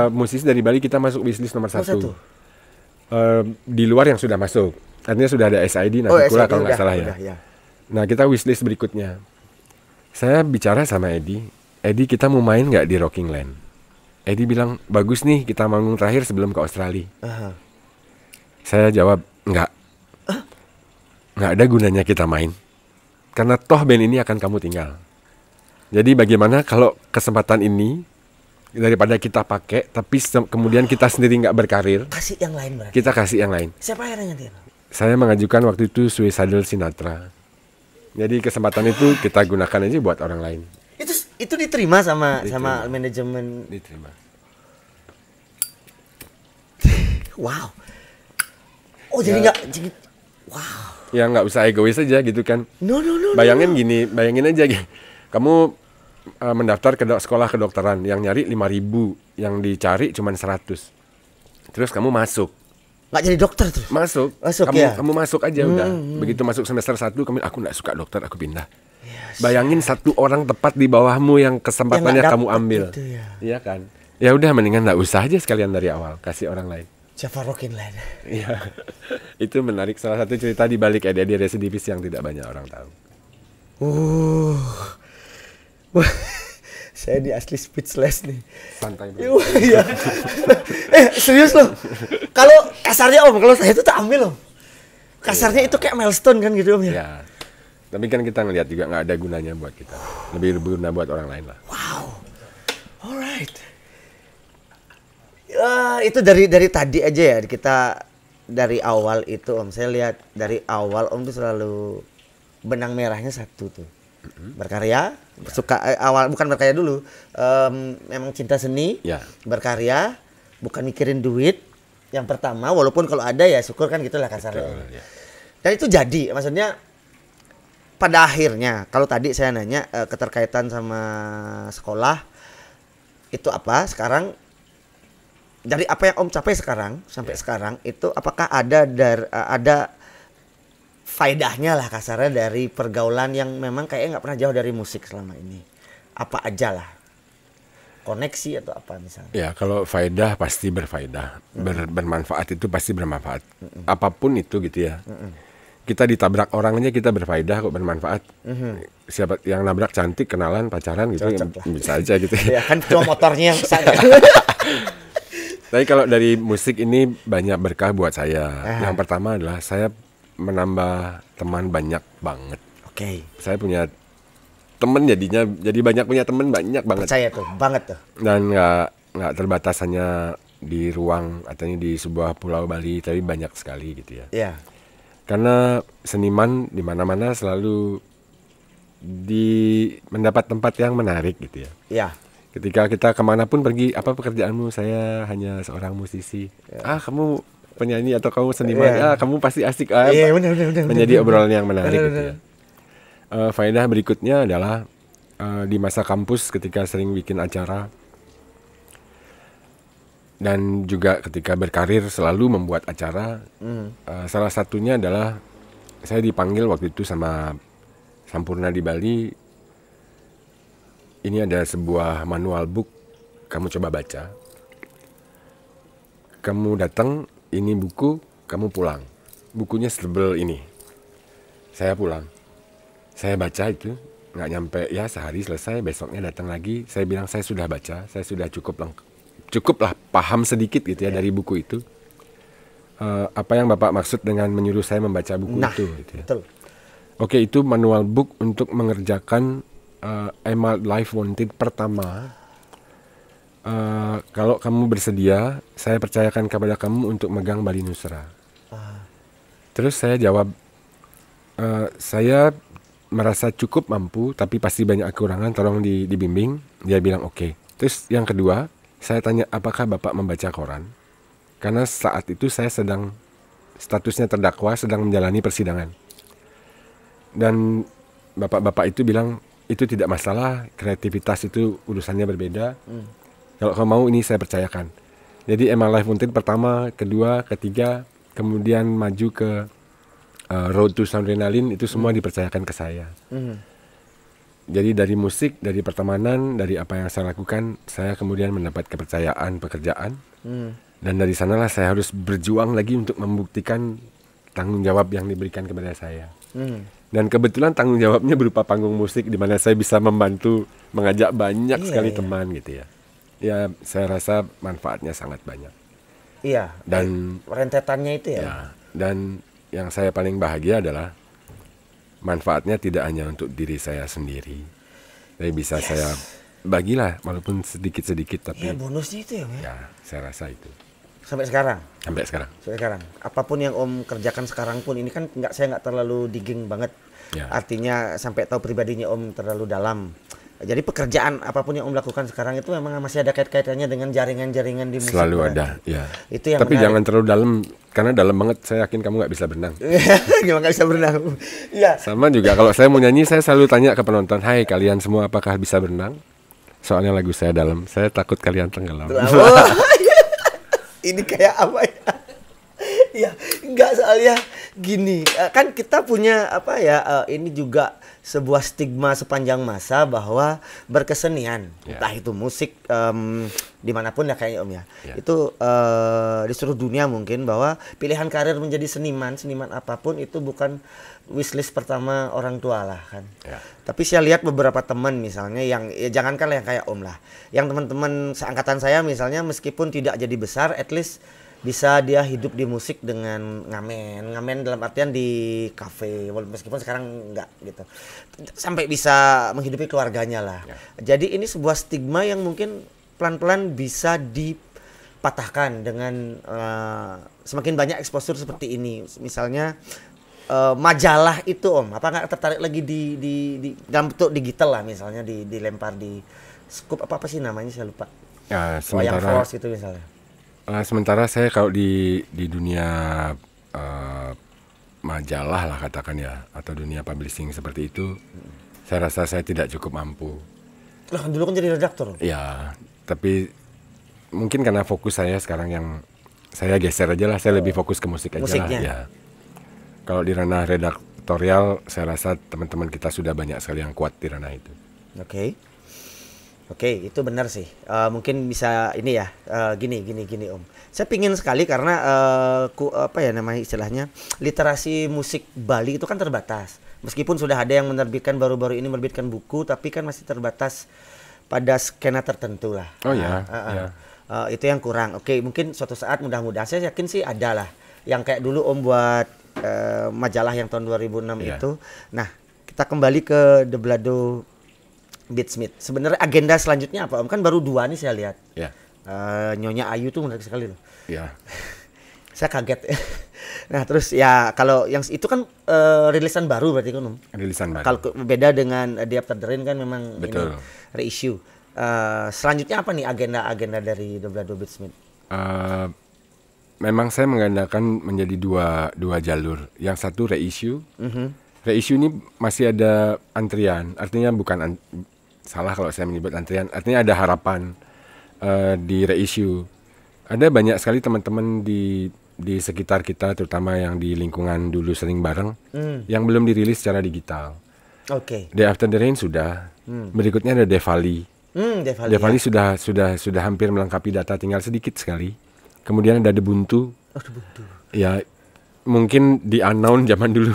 B: musisi dari Bali kita masuk wishlist nomor 1. Di luar yang sudah masuk. Artinya sudah ada SID, Navikula kalau nggak salah ya. Nah, kita wishlist berikutnya. Saya bicara sama Edi, kita mau main nggak di Rocking Land? Edi bilang, bagus nih kita manggung terakhir sebelum ke Australia. Saya jawab, nggak ada gunanya kita main. Karena toh band ini akan kamu tinggal. Jadi bagaimana kalau kesempatan ini daripada kita pakai, tapi kemudian kita sendiri nggak berkarir,
A: kasih yang lain berarti.
B: Kita kasih yang lain.
A: Siapa yang nanti?
B: Saya mengajukan waktu itu Suicidal Sinatra. Jadi kesempatan itu kita gunakan aja buat orang lain.
A: Itu diterima sama manajemen.
B: Diterima.
A: Wow. Oh jadi nggak, wow.
B: Ya nggak usah egois aja gitu kan.
A: No.
B: Bayangin aja gitu. Kamu mendaftar ke sekolah kedokteran yang nyari 5.000, yang dicari cuma 100. Terus kamu masuk.
A: Nggak jadi dokter terus?
B: Masuk kamu masuk aja udah. Begitu masuk semester 1, aku nggak suka dokter, aku pindah. Yes. Bayangin 1 orang tepat di bawahmu yang kesempatannya kamu ambil. Gitu ya. Iya kan? Ya udah mendingan nggak usah aja sekalian dari awal, kasih orang lain.
A: Java Rocking Land.
B: Iya. Itu menarik, salah satu cerita di balik Edi Residivis yang tidak banyak orang tahu.
A: Saya di asli speechless nih.
B: Santai bro.
A: Iya. Serius loh. Kalau kasarnya Om, kalau saya itu tak ambil Om. Kasarnya itu kayak milestone kan gitu Om ya.
B: Ya. Tapi kan kita ngelihat juga nggak ada gunanya buat kita. Lebih berguna buat orang lain lah.
A: Wow. Alright. Itu dari tadi aja ya kita dari awal itu Om. Saya lihat dari awal Om tuh selalu benang merahnya satu tuh. Berkarya, suka awal bukan berkarya dulu. Memang cinta seni,
B: Ya.
A: berkarya, bukan mikirin duit. Yang pertama, walaupun kalau ada ya syukur kan gitulah kasarnya.
B: Betul, ya.
A: Dan itu jadi, maksudnya pada akhirnya kalau tadi saya nanya keterkaitan sama sekolah itu apa sekarang dari apa yang Om capai sekarang sampai sekarang itu apakah ada faedahnya lah kasarnya dari pergaulan yang memang kayaknya nggak pernah jauh dari musik selama ini, apa aja lah koneksi atau apa misalnya?
B: Ya, kalau faedah pasti berfaedah, bermanfaat itu pasti bermanfaat. Apapun itu gitu ya. Kita ditabrak orang aja kita berfaedah kok, bermanfaat. Siapa yang nabrak cantik, kenalan, pacaran gitu ya, bisa aja gitu.
A: Ya kan cuma motornya yang sadar.
B: Tapi kalau dari musik ini banyak berkah buat saya. Yang pertama adalah saya menambah teman banyak banget.
A: Oke.
B: Saya punya teman jadi banyak punya teman banyak banget.
A: Percaya tuh, banget tuh.
B: Dan nggak terbatas hanya di ruang atau di sebuah pulau Bali, tapi banyak sekali gitu ya.
A: Iya.
B: Karena seniman di mana-mana selalu mendapat tempat yang menarik gitu ya.
A: Iya.
B: Ketika kita kemanapun pergi, apa pekerjaanmu? Saya hanya seorang musisi. Kamu penyanyi atau kamu seniman? Kamu pasti asik.
A: Iya, benar.
B: Menjadi obrolan yang menarik gitu ya. Faedah berikutnya adalah di masa kampus ketika sering bikin acara dan juga ketika berkarir selalu membuat acara. Salah satunya adalah saya dipanggil waktu itu sama Sampurna di Bali. Ini ada sebuah manual book, kamu coba baca. Kamu datang, ini buku, kamu pulang. Bukunya setebel ini. Saya pulang. Saya baca itu, nggak nyampe ya sehari selesai, besoknya datang lagi. Saya bilang saya sudah baca, saya sudah cukuplah paham sedikit gitu ya dari buku itu. Apa yang Bapak maksud dengan menyuruh saya membaca buku itu? Gitu ya.
A: Betul.
B: Oke, itu manual book untuk mengerjakan Emerald Life Wanted pertama. Kalau kamu bersedia, saya percayakan kepada kamu untuk megang Bali Nusra. Terus saya jawab, saya merasa cukup mampu, tapi pasti banyak kekurangan, tolong dibimbing. Dia bilang oke. Terus yang kedua, saya tanya apakah Bapak membaca koran? Karena saat itu saya sedang statusnya terdakwa, sedang menjalani persidangan. Dan bapak-bapak itu bilang itu tidak masalah, kreativitas itu urusannya berbeda. Kalau kamu mau ini saya percayakan. Jadi Emerald Life Wanted pertama, kedua, ketiga, kemudian maju ke Road to Soundrenaline, itu semua dipercayakan ke saya. Jadi dari musik, dari pertemanan, dari apa yang saya lakukan, saya kemudian mendapat kepercayaan pekerjaan. Dan dari sanalah saya harus berjuang lagi untuk membuktikan tanggung jawab yang diberikan kepada saya. Dan kebetulan tanggung jawabnya berupa panggung musik di mana saya bisa membantu mengajak banyak sekali teman gitu ya. Ya, saya rasa manfaatnya sangat banyak.
A: Iya.
B: Dan
A: rentetannya itu ya.
B: Ya, dan yang saya paling bahagia adalah manfaatnya tidak hanya untuk diri saya sendiri. Tapi bisa saya bagilah walaupun sedikit-sedikit, tapi
A: bonusnya itu ya.
B: Ya, saya rasa itu.
A: Sampai sekarang.
B: Sampai sekarang.
A: Apapun yang Om kerjakan sekarang pun ini kan saya nggak terlalu digging banget.
B: Ya.
A: Artinya sampai tahu pribadinya Om terlalu dalam. Jadi pekerjaan apapun yang Om lakukan sekarang itu memang masih ada kait-kaitannya dengan jaringan-jaringan di musik.
B: Selalu ada, ya.
A: Itu yang
B: tapi
A: menarik.
B: jangan terlalu dalam, karena dalam banget. Saya yakin kamu nggak bisa berenang.
A: Gimana nggak bisa berenang? Iya.
B: Sama juga kalau saya mau nyanyi, saya selalu tanya ke penonton, hai kalian semua apakah bisa berenang? Soalnya lagu saya dalam, saya takut kalian tenggelam.
A: Ini kayak apa ya? Iya, enggak soalnya Gini, kan kita punya apa ya? Ini juga sebuah stigma sepanjang masa bahwa berkesenian, entah itu musik, dimanapun ya kayaknya Om ya. Itu di seluruh dunia mungkin bahwa pilihan karir menjadi seniman apapun itu bukan wishlist pertama orang tua lah kan. Tapi saya lihat beberapa teman misalnya yang ya jangankan yang kayak Om lah, yang teman-teman seangkatan saya misalnya meskipun tidak jadi besar, at least bisa dia hidup di musik dengan ngamen dalam artian di kafe meskipun sekarang enggak gitu, sampai bisa menghidupi keluarganya lah. Jadi ini sebuah stigma yang mungkin pelan-pelan bisa dipatahkan dengan semakin banyak exposure seperti ini. Misalnya majalah itu Om, apa nggak tertarik lagi di dalam bentuk digital lah, misalnya dilempar di scoop apa sih namanya saya lupa, Wayang Force itu misalnya.
B: Sementara saya kalau di dunia majalah lah katakan ya, atau dunia publishing seperti itu, saya rasa saya tidak cukup mampu.
A: Lah dulu kan jadi redaktor.
B: Ya, tapi mungkin karena fokus saya sekarang yang saya geser aja lah, saya lebih fokus ke musik aja lah. Ya. Kalau di ranah redaktorial, saya rasa teman-teman kita sudah banyak sekali yang kuat di ranah itu.
A: Oke, itu benar sih. Mungkin bisa ini ya, gini Om. Saya pingin sekali karena apa ya namanya istilahnya, literasi musik Bali itu kan terbatas. Meskipun sudah ada yang menerbitkan baru-baru ini menerbitkan buku, tapi kan masih terbatas pada skena tertentu lah. Itu yang kurang. Oke, mungkin suatu saat mudah-mudahan saya yakin sih ada lah. Yang kayak dulu Om buat majalah yang tahun 2006 itu. Nah, kita kembali ke The Blado Beatsmith. Sebenarnya agenda selanjutnya apa Om? Kan baru 2 nih saya lihat. Nyonya Ayu tuh menarik sekali loh. Saya kaget. Nah terus ya kalau yang itu kan rilisan baru berarti kan Om? Rilisan baru. Kalau beda dengan Day After the Rain kan memang ini reissue. Selanjutnya apa nih agenda dari The Blado Beatsmith?
B: Memang saya menggandakan menjadi dua jalur. Yang satu reissue. Reissue ini masih ada antrian. Artinya bukan salah kalau saya menyebut antrian, artinya ada harapan di reissue. Ada banyak sekali teman-teman di sekitar kita, terutama yang di lingkungan dulu sering bareng, yang belum dirilis secara digital. Day After the Rain sudah. Berikutnya ada Devali. Devali sudah hampir melengkapi data, tinggal sedikit sekali. Kemudian ada Debuntu. Ya mungkin di unknown zaman dulu.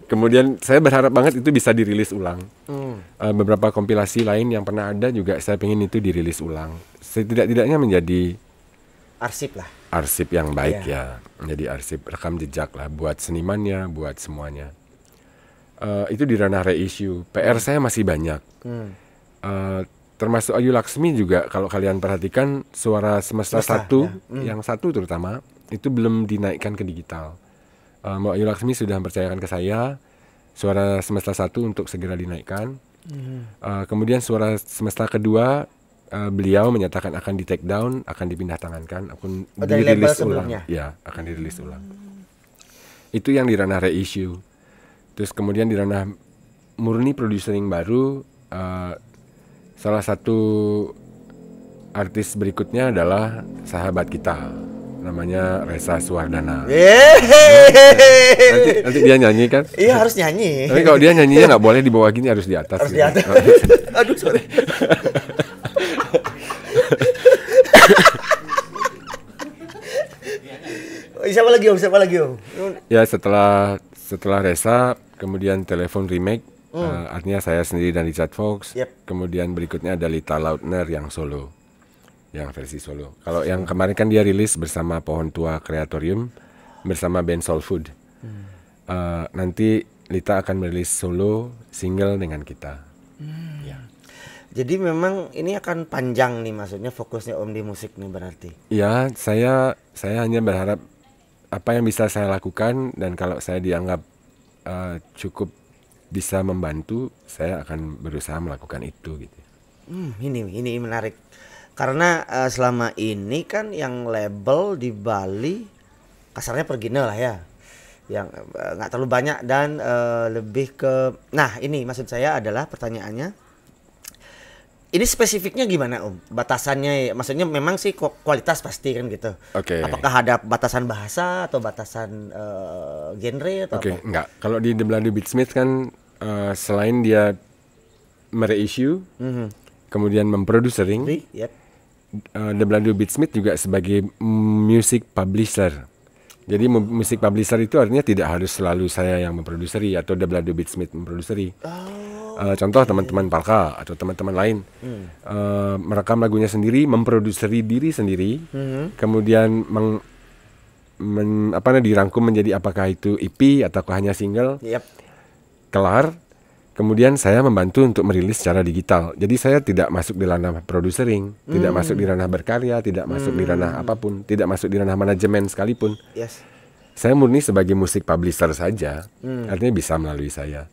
B: Kemudian saya berharap banget itu bisa dirilis ulang. Beberapa kompilasi lain yang pernah ada juga saya pengen itu dirilis ulang. Setidak-tidaknya menjadi arsip yang baik menjadi arsip rekam jejak lah buat senimannya, buat semuanya. Itu di ranah reissue. PR saya masih banyak. Termasuk Ayu Laksmi juga, kalau kalian perhatikan Suara Semesta 1 yang 1 terutama itu belum dinaikkan ke digital. Mbak Ayu Laksmi sudah mempercayakan ke saya Suara Semesta 1 untuk segera dinaikkan. Kemudian Suara Semesta kedua, beliau menyatakan akan di take down, akan dipindah tangankan, akan dirilis ulang. Ya, akan dirilis ulang. Itu yang di ranah reissue. Terus kemudian di ranah murni producing baru, salah satu artis berikutnya adalah sahabat kita. Namanya Reza Suwardana. Nanti dia nyanyi kan?
A: Iya harus nyanyi.
B: Tapi kalau dia nyanyinya nggak boleh di bawah gini, harus di atas. Harus gitu. Di atas.
A: Aduh sorry. Siapa lagi Om?
B: Ya setelah Reza, kemudian Telepon Remake, artinya saya sendiri dan Richard Fox. Kemudian berikutnya ada Lita Lautner yang solo. Yang versi solo. Kalau yang kemarin kan dia rilis bersama Pohon Tua Kreatorium bersama band Soul Food. Nanti Lita akan merilis solo single dengan kita.
A: Jadi memang ini akan panjang nih, maksudnya fokusnya Om di musik nih berarti.
B: Ya, saya hanya berharap apa yang bisa saya lakukan, dan kalau saya dianggap cukup bisa membantu, saya akan berusaha melakukan itu gitu.
A: Ini menarik. Karena selama ini kan yang label di Bali kasarnya pergina lah ya, yang nggak terlalu banyak dan lebih ke. Nah ini maksud saya adalah pertanyaannya, Ini spesifiknya gimana Om? Batasannya, maksudnya memang sih kualitas pasti kan gitu.
B: Oke.
A: Apakah ada batasan bahasa atau batasan genre atau
B: Oke,
A: apa?
B: enggak. Kalau di The Belado Beatsmith kan selain dia mereissue, kemudian memproducering,
A: Yep.
B: The Belado Beatsmith juga sebagai music publisher. Jadi music publisher itu artinya tidak harus selalu saya yang memproduseri atau The Belado Beatsmith memproduseri. Contoh teman-teman Palka atau teman-teman lain merekam lagunya sendiri, memproduseri diri sendiri, kemudian dirangkum menjadi apakah itu EP atau hanya single,
A: Yep.
B: kelar. Kemudian saya membantu untuk merilis secara digital. Jadi saya tidak masuk di ranah producering, tidak masuk di ranah berkarya, tidak masuk di ranah apapun, tidak masuk di ranah manajemen sekalipun.
A: Yes.
B: Saya murni sebagai musik publisher saja, artinya bisa melalui saya.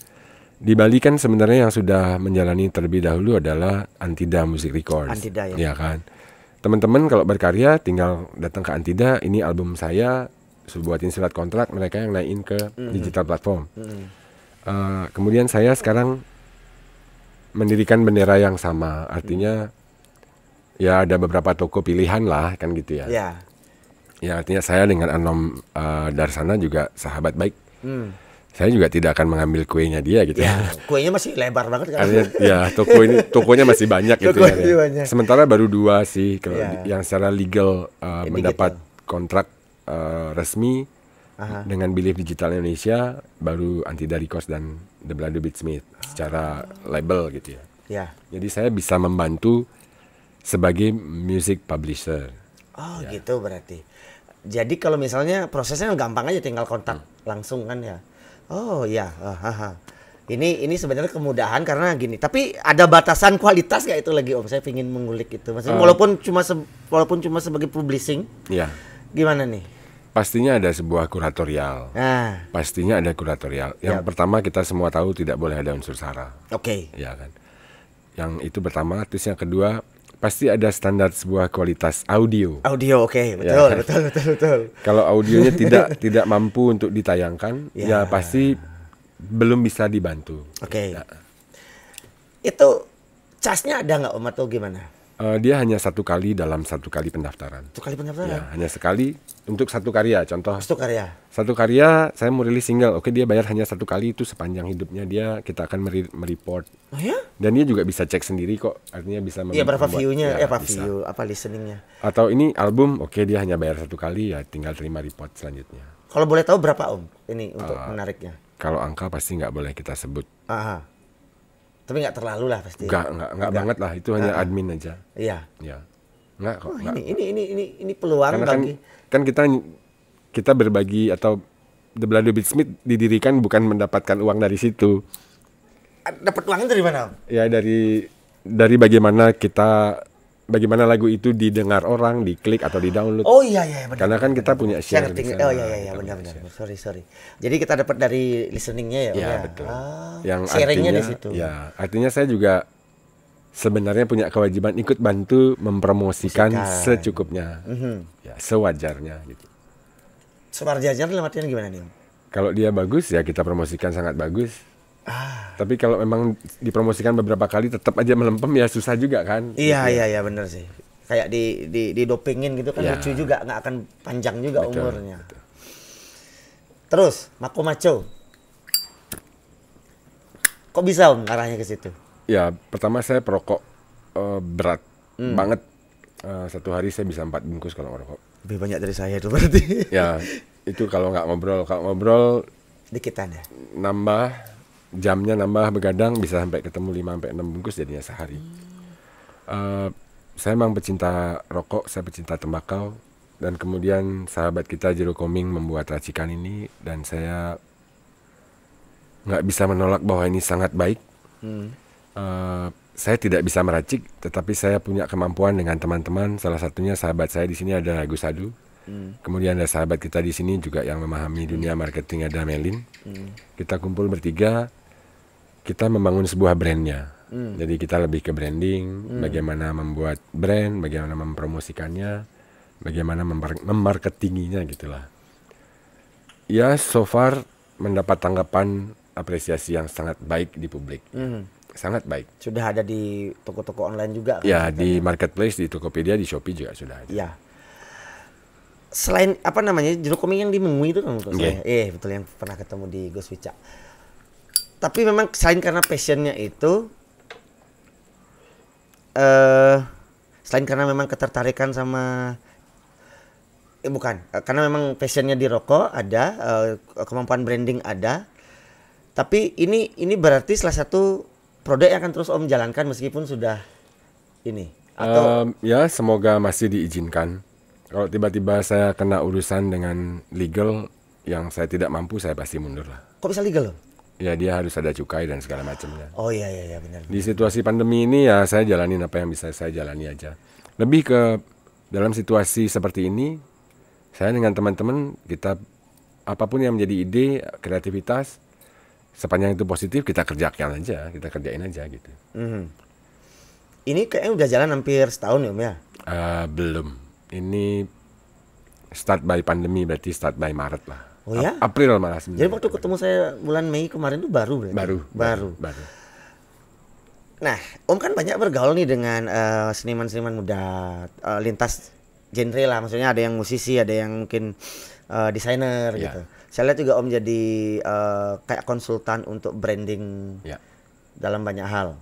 B: Di Bali kan sebenarnya yang sudah menjalani terlebih dahulu adalah Antida Music Records.
A: Antida, ya.
B: Ya kan. Teman-teman kalau berkarya tinggal datang ke Antida, ini album saya, buatin surat kontrak, mereka yang naikin ke digital platform. Kemudian saya sekarang mendirikan bendera yang sama, artinya ya ada beberapa toko pilihan lah kan gitu ya.
A: Ya.
B: Ya artinya saya dengan Anom Darsana juga sahabat baik. Saya juga tidak akan mengambil kuenya dia gitu ya.
A: Kuenya masih lebar banget kan.
B: Artinya, ya tokonya masih banyak gitu
A: Tokonya
B: ya.
A: masih banyak.
B: Sementara baru 2 sih kalau
A: Ya.
B: yang secara legal mendapat kontrak resmi dengan Believe Digital Indonesia, baru Antida Records dan The Belado Beatsmith secara label gitu ya.
A: Ya.
B: Jadi saya bisa membantu sebagai music publisher.
A: Oh gitu berarti. Jadi kalau misalnya prosesnya gampang aja, tinggal kontak langsung kan ya. Oh iya. Ini sebenarnya kemudahan karena gini. Tapi ada batasan kualitas gak itu lagi Om? Saya ingin mengulik itu. Maksudnya walaupun cuma sebagai publishing,
B: Ya.
A: gimana nih?
B: Pastinya ada sebuah kuratorial.
A: Nah,
B: Pastinya ada kuratorial. Yang pertama kita semua tahu tidak boleh ada unsur sara.
A: oke.
B: Ya kan. Yang itu pertama, terus yang kedua pasti ada standar sebuah kualitas audio.
A: Audio oke, betul.
B: Kalau audionya tidak mampu untuk ditayangkan, ya pasti belum bisa dibantu.
A: Oke.
B: Ya.
A: Itu casnya ada nggak Om atau gimana?
B: Dia hanya 1 kali dalam 1 kali pendaftaran.
A: Itu kali pendaftaran.
B: Ya, hanya sekali untuk 1 karya. Contoh,
A: Itu karya.
B: 1 karya saya mau rilis single, oke dia bayar hanya 1 kali, itu sepanjang hidupnya kita akan mereport.
A: Oh ya?
B: Dan dia juga bisa cek sendiri kok, artinya bisa
A: Iya, berapa
B: membuat-
A: view-nya?
B: ya,
A: Apa
B: bisa.
A: view, apa listeningnya?
B: Atau ini album, oke dia hanya bayar 1 kali, ya tinggal terima report selanjutnya.
A: Kalau boleh tahu berapa Om ini untuk menariknya?
B: Kalau angka pasti nggak boleh kita sebut.
A: Aha. Tapi nggak terlalu lah pasti.
B: Nggak banget lah, itu hanya admin aja.
A: Iya.
B: Ya, nggak kok.
A: Oh,
B: nggak.
A: ini peluang
B: Karena kan kita berbagi atau The Belado Beatsmith didirikan bukan mendapatkan uang dari situ.
A: dapat uangnya dari mana Om?
B: Ya dari bagaimana lagu itu didengar orang, diklik atau di-download.
A: Oh iya benar.
B: Karena kan kita punya share di
A: Sharing.
B: sana.
A: Oh iya benar. Sorry. Jadi kita dapat dari listeningnya ya. Om,
B: Ya,
A: ya?
B: betul.
A: Ah,
B: Yang
A: sharingnya
B: artinya,
A: di situ.
B: ya, artinya saya juga sebenarnya punya kewajiban ikut bantu mempromosikan secukupnya, ya, sewajarnya gitu.
A: Sewarjanya dalam artian gimana nih Om?
B: Kalau dia bagus ya kita promosikan sangat bagus. Tapi kalau memang dipromosikan beberapa kali tetap aja melempem ya susah juga kan.
A: Iya benar sih. Kayak di dopingin gitu kan
B: Ya.
A: lucu juga, nggak akan panjang juga
B: Betul,
A: umurnya. Terus Mako Maco. Kok bisa Om arahnya ke situ?
B: Ya pertama saya perokok berat banget. 1 hari saya bisa 4 bungkus kalau ngerokok.
A: Lebih banyak dari saya itu berarti.
B: Ya itu kalau nggak ngobrol. Kalau ngobrol
A: Dikitan ya.
B: jamnya nambah, begadang bisa sampai ketemu 5-6 bungkus jadinya sehari. Saya memang pecinta rokok, saya pecinta tembakau, dan kemudian sahabat kita Jero Koming membuat racikan ini dan saya nggak bisa menolak bahwa ini sangat baik. Saya tidak bisa meracik, tetapi saya punya kemampuan dengan teman-teman. Salah satunya sahabat saya di sini ada Agus Sadu. Kemudian ada sahabat kita di sini juga yang memahami dunia marketing, ada Melin. Kita kumpul bertiga, kita membangun sebuah brandnya. Jadi kita lebih ke branding, bagaimana membuat brand, bagaimana mempromosikannya, bagaimana memarketinginya gitulah. Ya so far mendapat tanggapan apresiasi yang sangat baik di publik. sangat baik.
A: Sudah ada di toko-toko online juga kan?
B: Ya, di marketplace, di Tokopedia, di Shopee juga sudah ada.
A: Iya. Selain apa namanya jeruk koming yang di Mengui itu kan menurut saya. Betul, yang pernah ketemu di Gus Wica. Tapi memang selain karena passionnya itu, selain karena memang ketertarikan sama, karena memang passionnya di rokok ada, kemampuan branding ada. Tapi ini berarti salah satu produk yang akan terus Om jalankan meskipun sudah ini atau
B: ya semoga masih diizinkan. Kalau tiba-tiba saya kena urusan dengan legal yang saya tidak mampu, saya pasti mundur lah.
A: kok bisa legal loh?
B: Ya dia harus ada cukai dan segala macamnya.
A: Oh iya benar.
B: Di situasi pandemi ini ya saya jalanin apa yang bisa saya jalani aja. Lebih ke dalam situasi seperti ini, saya dengan teman-teman kita apapun yang menjadi ide, kreativitas, sepanjang itu positif kita kerjain aja gitu.
A: Ini kayaknya udah jalan hampir setahun ya Om ya?
B: Belum. Ini start by pandemi, berarti start by Maret lah.
A: Oh ya?
B: April malah sebenarnya.
A: Jadi waktu ketemu saya bulan Mei kemarin itu baru berarti? Baru. Nah, Om kan banyak bergaul nih dengan seniman-seniman muda, lintas genre lah. Maksudnya ada yang musisi, ada yang mungkin desainer gitu. Saya lihat juga Om jadi kayak konsultan untuk branding dalam banyak hal.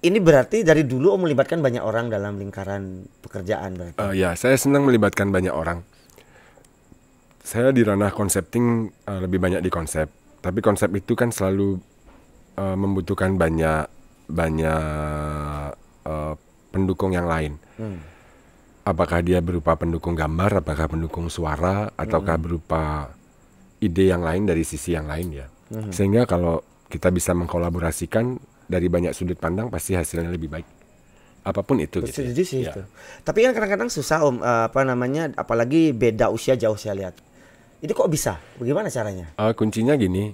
A: Ini berarti dari dulu Om melibatkan banyak orang dalam lingkaran pekerjaan berarti?
B: Ya, saya senang melibatkan banyak orang. Saya di ranah konsepting lebih banyak di konsep. Tapi konsep itu kan selalu membutuhkan banyak pendukung yang lain. Apakah dia berupa pendukung gambar, apakah pendukung suara, ataukah berupa ide yang lain dari sisi yang lain ya. Sehingga kalau kita bisa mengkolaborasikan dari banyak sudut pandang pasti hasilnya lebih baik. Apapun itu gitu.
A: Setuju sih itu. Tapi kan kadang-kadang susah Om, apalagi beda usia jauh saya lihat. Itu kok bisa? Bagaimana caranya?
B: Kuncinya gini.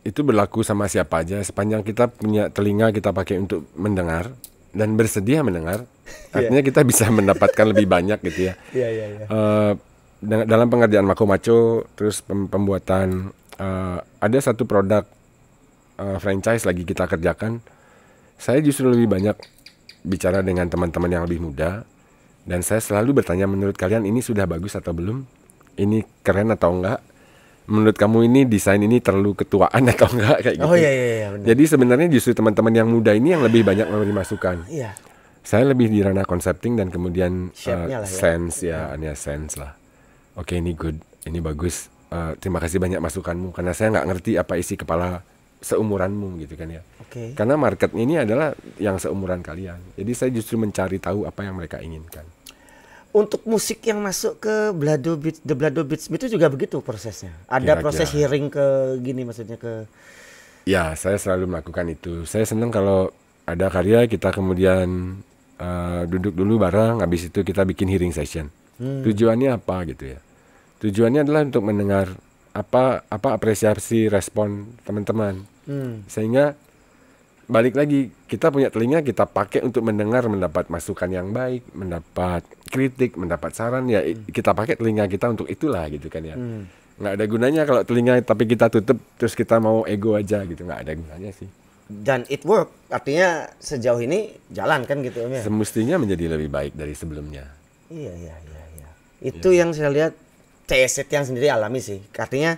B: Itu berlaku sama siapa aja sepanjang kita punya telinga kita pakai untuk mendengar dan bersedia mendengar. Artinya kita bisa mendapatkan lebih banyak gitu ya. Dalam pengerjaan Mako Maco terus pembuatan ada satu produk franchise lagi kita kerjakan, saya justru lebih banyak bicara dengan teman-teman yang lebih muda dan saya selalu bertanya, menurut kalian ini sudah bagus atau belum? Ini keren atau enggak? Menurut kamu ini desain ini terlalu ketuaan atau enggak kayak gitu.
A: Benar.
B: Jadi sebenarnya justru teman-teman yang muda ini yang lebih banyak memberi masukan. Saya lebih di ranah concepting dan kemudian sense sense lah. Oke, ini good, ini bagus. Terima kasih banyak masukanmu karena saya nggak ngerti apa isi kepala seumuranmu gitu kan ya. Karena marketnya ini adalah yang seumuran kalian. Jadi saya justru mencari tahu apa yang mereka inginkan.
A: Untuk musik yang masuk ke The Blado Beats itu juga begitu prosesnya. Ada proses hearing ke gini maksudnya ke.
B: Ya, saya selalu melakukan itu. Saya senang kalau ada karya kita kemudian duduk dulu bareng, habis itu kita bikin hearing session. Tujuannya apa gitu ya? Tujuannya adalah untuk mendengar apa apresiasi respon teman-teman. Sehingga balik lagi kita punya telinga kita pakai untuk mendengar, mendapat masukan yang baik, mendapat kritik, mendapat saran ya kita pakai telinga kita untuk itulah gitu kan ya. Nggak ada gunanya kalau telinga tapi kita tutup terus kita mau ego aja gitu, nggak ada gunanya sih.
A: Dan it work, artinya sejauh ini jalan kan gitu ya.
B: Semestinya menjadi lebih baik dari sebelumnya.
A: Iya. Itu yang saya lihat CSET yang sendiri alami sih. Artinya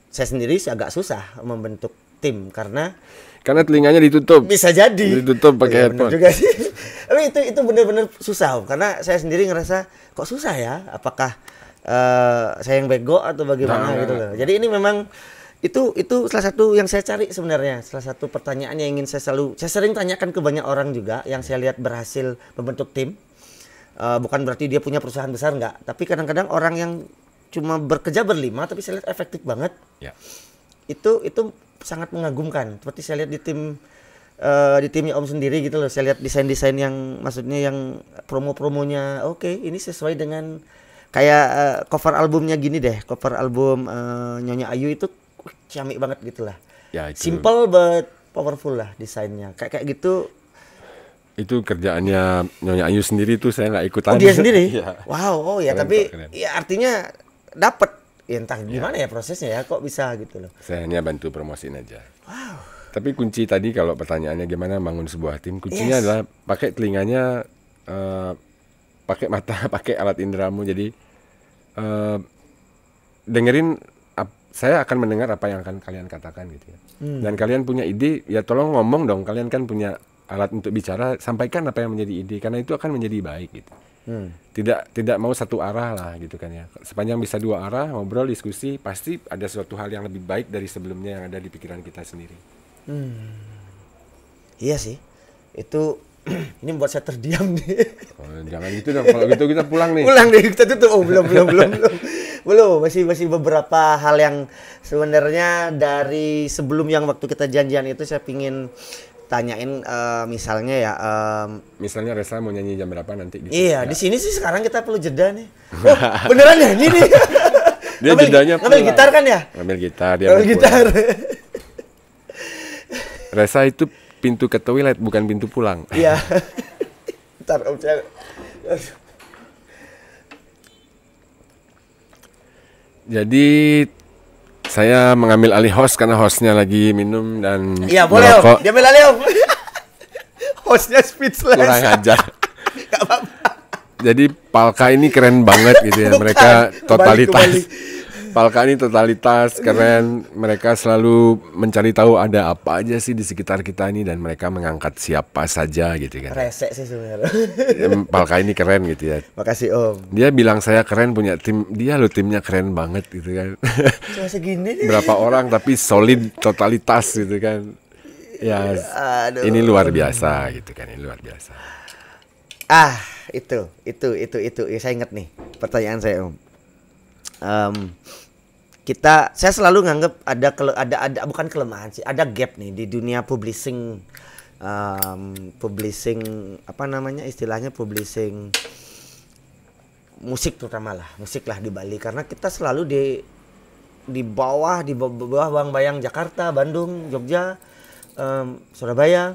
A: saya sendiri agak susah membentuk tim karena
B: telinganya ditutup.
A: Bisa jadi.
B: Ditutup pakai headphone.
A: Juga sih. Tapi itu benar-benar susah Om. Karena saya sendiri ngerasa kok susah ya. Apakah saya yang bego atau bagaimana gitu loh. Jadi ini memang itu salah satu yang saya cari sebenarnya. Salah satu pertanyaan yang ingin saya sering tanyakan ke banyak orang juga yang saya lihat berhasil membentuk tim. Bukan berarti dia punya perusahaan besar enggak, tapi kadang-kadang orang yang cuma bekerja berlima tapi saya lihat efektif banget. Itu sangat mengagumkan. Seperti saya lihat di timnya Om sendiri gitu loh. Saya lihat desain-desain yang maksudnya yang promo-promonya ini sesuai dengan kayak cover albumnya gini deh. Cover album Nyonya Ayu itu ciamik banget gitu lah. Simple but powerful lah desainnya. Kayak gitu. Itu
B: kerjaannya Nyonya Ayu sendiri tuh saya nggak ikutan.
A: Dia sendiri? Wow, tapi ya artinya dapat ya entah gimana ya prosesnya ya kok bisa gitu loh.
B: Saya hanya bantu promosiin aja. Tapi kunci tadi kalau pertanyaannya gimana bangun sebuah tim, kuncinya adalah pakai telinganya, pakai mata, pakai alat inderamu. Jadi dengerin, saya akan mendengar apa yang akan kalian katakan gitu ya. Dan kalian punya ide, ya tolong ngomong dong. Kalian kan punya alat untuk bicara, sampaikan apa yang menjadi ide, karena itu akan menjadi baik gitu. Tidak mau satu arah lah gitu kan ya. Sepanjang bisa dua arah, ngobrol, diskusi, pasti ada suatu hal yang lebih baik dari sebelumnya yang ada di pikiran kita sendiri.
A: Iya sih, itu ini membuat saya terdiam nih.
B: Jangan gitu dong, kalau gitu kita pulang nih.
A: Pulang deh, kita tutup. Oh belum. Masih beberapa hal yang sebenarnya dari sebelum yang waktu kita janjian itu saya pingin tanyain, misalnya ya.
B: Misalnya Resa mau nyanyi jam berapa nanti? Gitu.
A: Iya, di sini sih sekarang kita perlu jeda nih. Oh, beneran nyanyi nih.
B: Dia jedanya
A: ngambil gitar kan ya?
B: Ngambil gitar, dia
A: ngambil gitar.
B: Resa itu pintu ke toilet, bukan pintu pulang.
A: Iya. Ntar om saya.
B: Jadi saya mengambil alih host karena hostnya lagi minum dan
A: iya boleh om, dia ambil alih om. Hostnya speechless.
B: Kurang ajar.
A: Gak apa-apa.
B: Jadi Palka ini keren banget gitu ya. Mereka totalitas.
A: Kembali.
B: Palka ini totalitas, keren. Mereka selalu mencari tahu ada apa aja sih di sekitar kita ini, dan mereka mengangkat siapa saja gitu kan.
A: Resek sih sebenarnya.
B: Palka ini keren gitu ya.
A: Makasih om.
B: Dia bilang saya keren punya tim, dia lo timnya keren banget gitu kan.
A: Cuma segini nih.
B: Berapa orang tapi solid, totalitas gitu kan. Ya,
A: aduh.
B: Ini luar biasa gitu kan, ini luar biasa.
A: Itu. Ya, saya ingat nih pertanyaan saya om. Saya selalu nganggap ada bukan kelemahan sih, ada gap nih di dunia publishing, apa namanya istilahnya, publishing musik terutama lah, musik lah di Bali, karena kita selalu di bawah bayang Jakarta, Bandung, Jogja, Surabaya.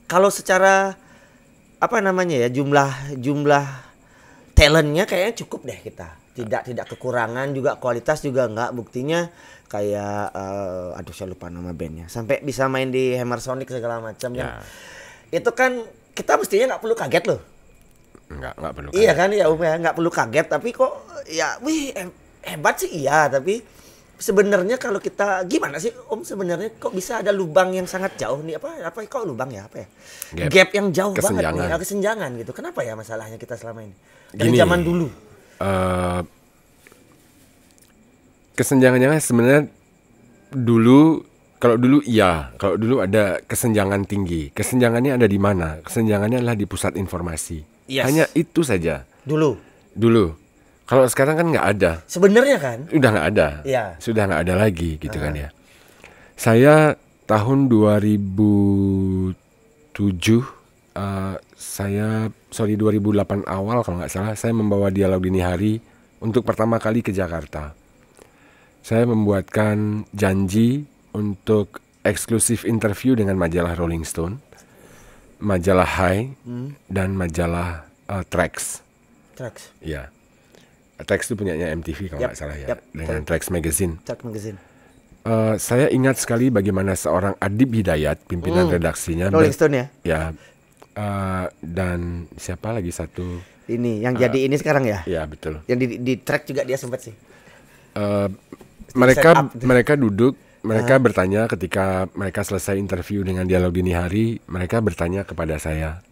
A: Kalau secara apa namanya ya, jumlah talentnya kayaknya cukup deh kita. Tidak kekurangan, juga kualitas juga enggak. Buktinya kayak saya lupa nama bandnya, sampai bisa main di Hammer Sonic segala macam ya. Itu kan kita mestinya nggak perlu kaget loh.
B: Nggak perlu kaget.
A: Iya kan ya ya, nggak perlu kaget, tapi kok ya hebat sih iya, tapi sebenarnya kalau kita gimana sih om, sebenarnya kok bisa ada lubang yang sangat jauh nih, apa kok lubang ya, apa ya, gap yang jauh banget nih, kesenjangan gitu. Kenapa ya masalahnya kita selama ini dari zaman dulu?
B: Kesenjangannya sebenarnya kalau dulu ada kesenjangan tinggi. Kesenjangannya ada di mana? Kesenjangannya adalah di pusat informasi. Hanya itu saja. Dulu. Kalau sekarang kan nggak ada.
A: Sebenarnya kan?
B: Udah nggak ada.
A: Ya.
B: Sudah nggak ada lagi gitu kan ya. Saya tahun 2007 2008 awal kalau nggak salah, saya membawa Dialog Dini Hari untuk pertama kali ke Jakarta. Saya membuatkan janji untuk eksklusif interview dengan majalah Rolling Stone, majalah High, dan majalah Trax. Iya. Trax itu punyanya MTV kalau nggak salah ya, dengan Trax Magazine. Saya ingat sekali bagaimana seorang Adib Hidayat, pimpinan redaksinya,
A: Rolling Stone ya.
B: Ya. Dan siapa lagi satu
A: ini yang jadi ini sekarang ya?
B: Ya betul.
A: Yang di track juga dia sempat sih.
B: Mereka duduk, mereka bertanya ketika mereka selesai interview dengan Dialog Dini Hari, mereka bertanya kepada saya,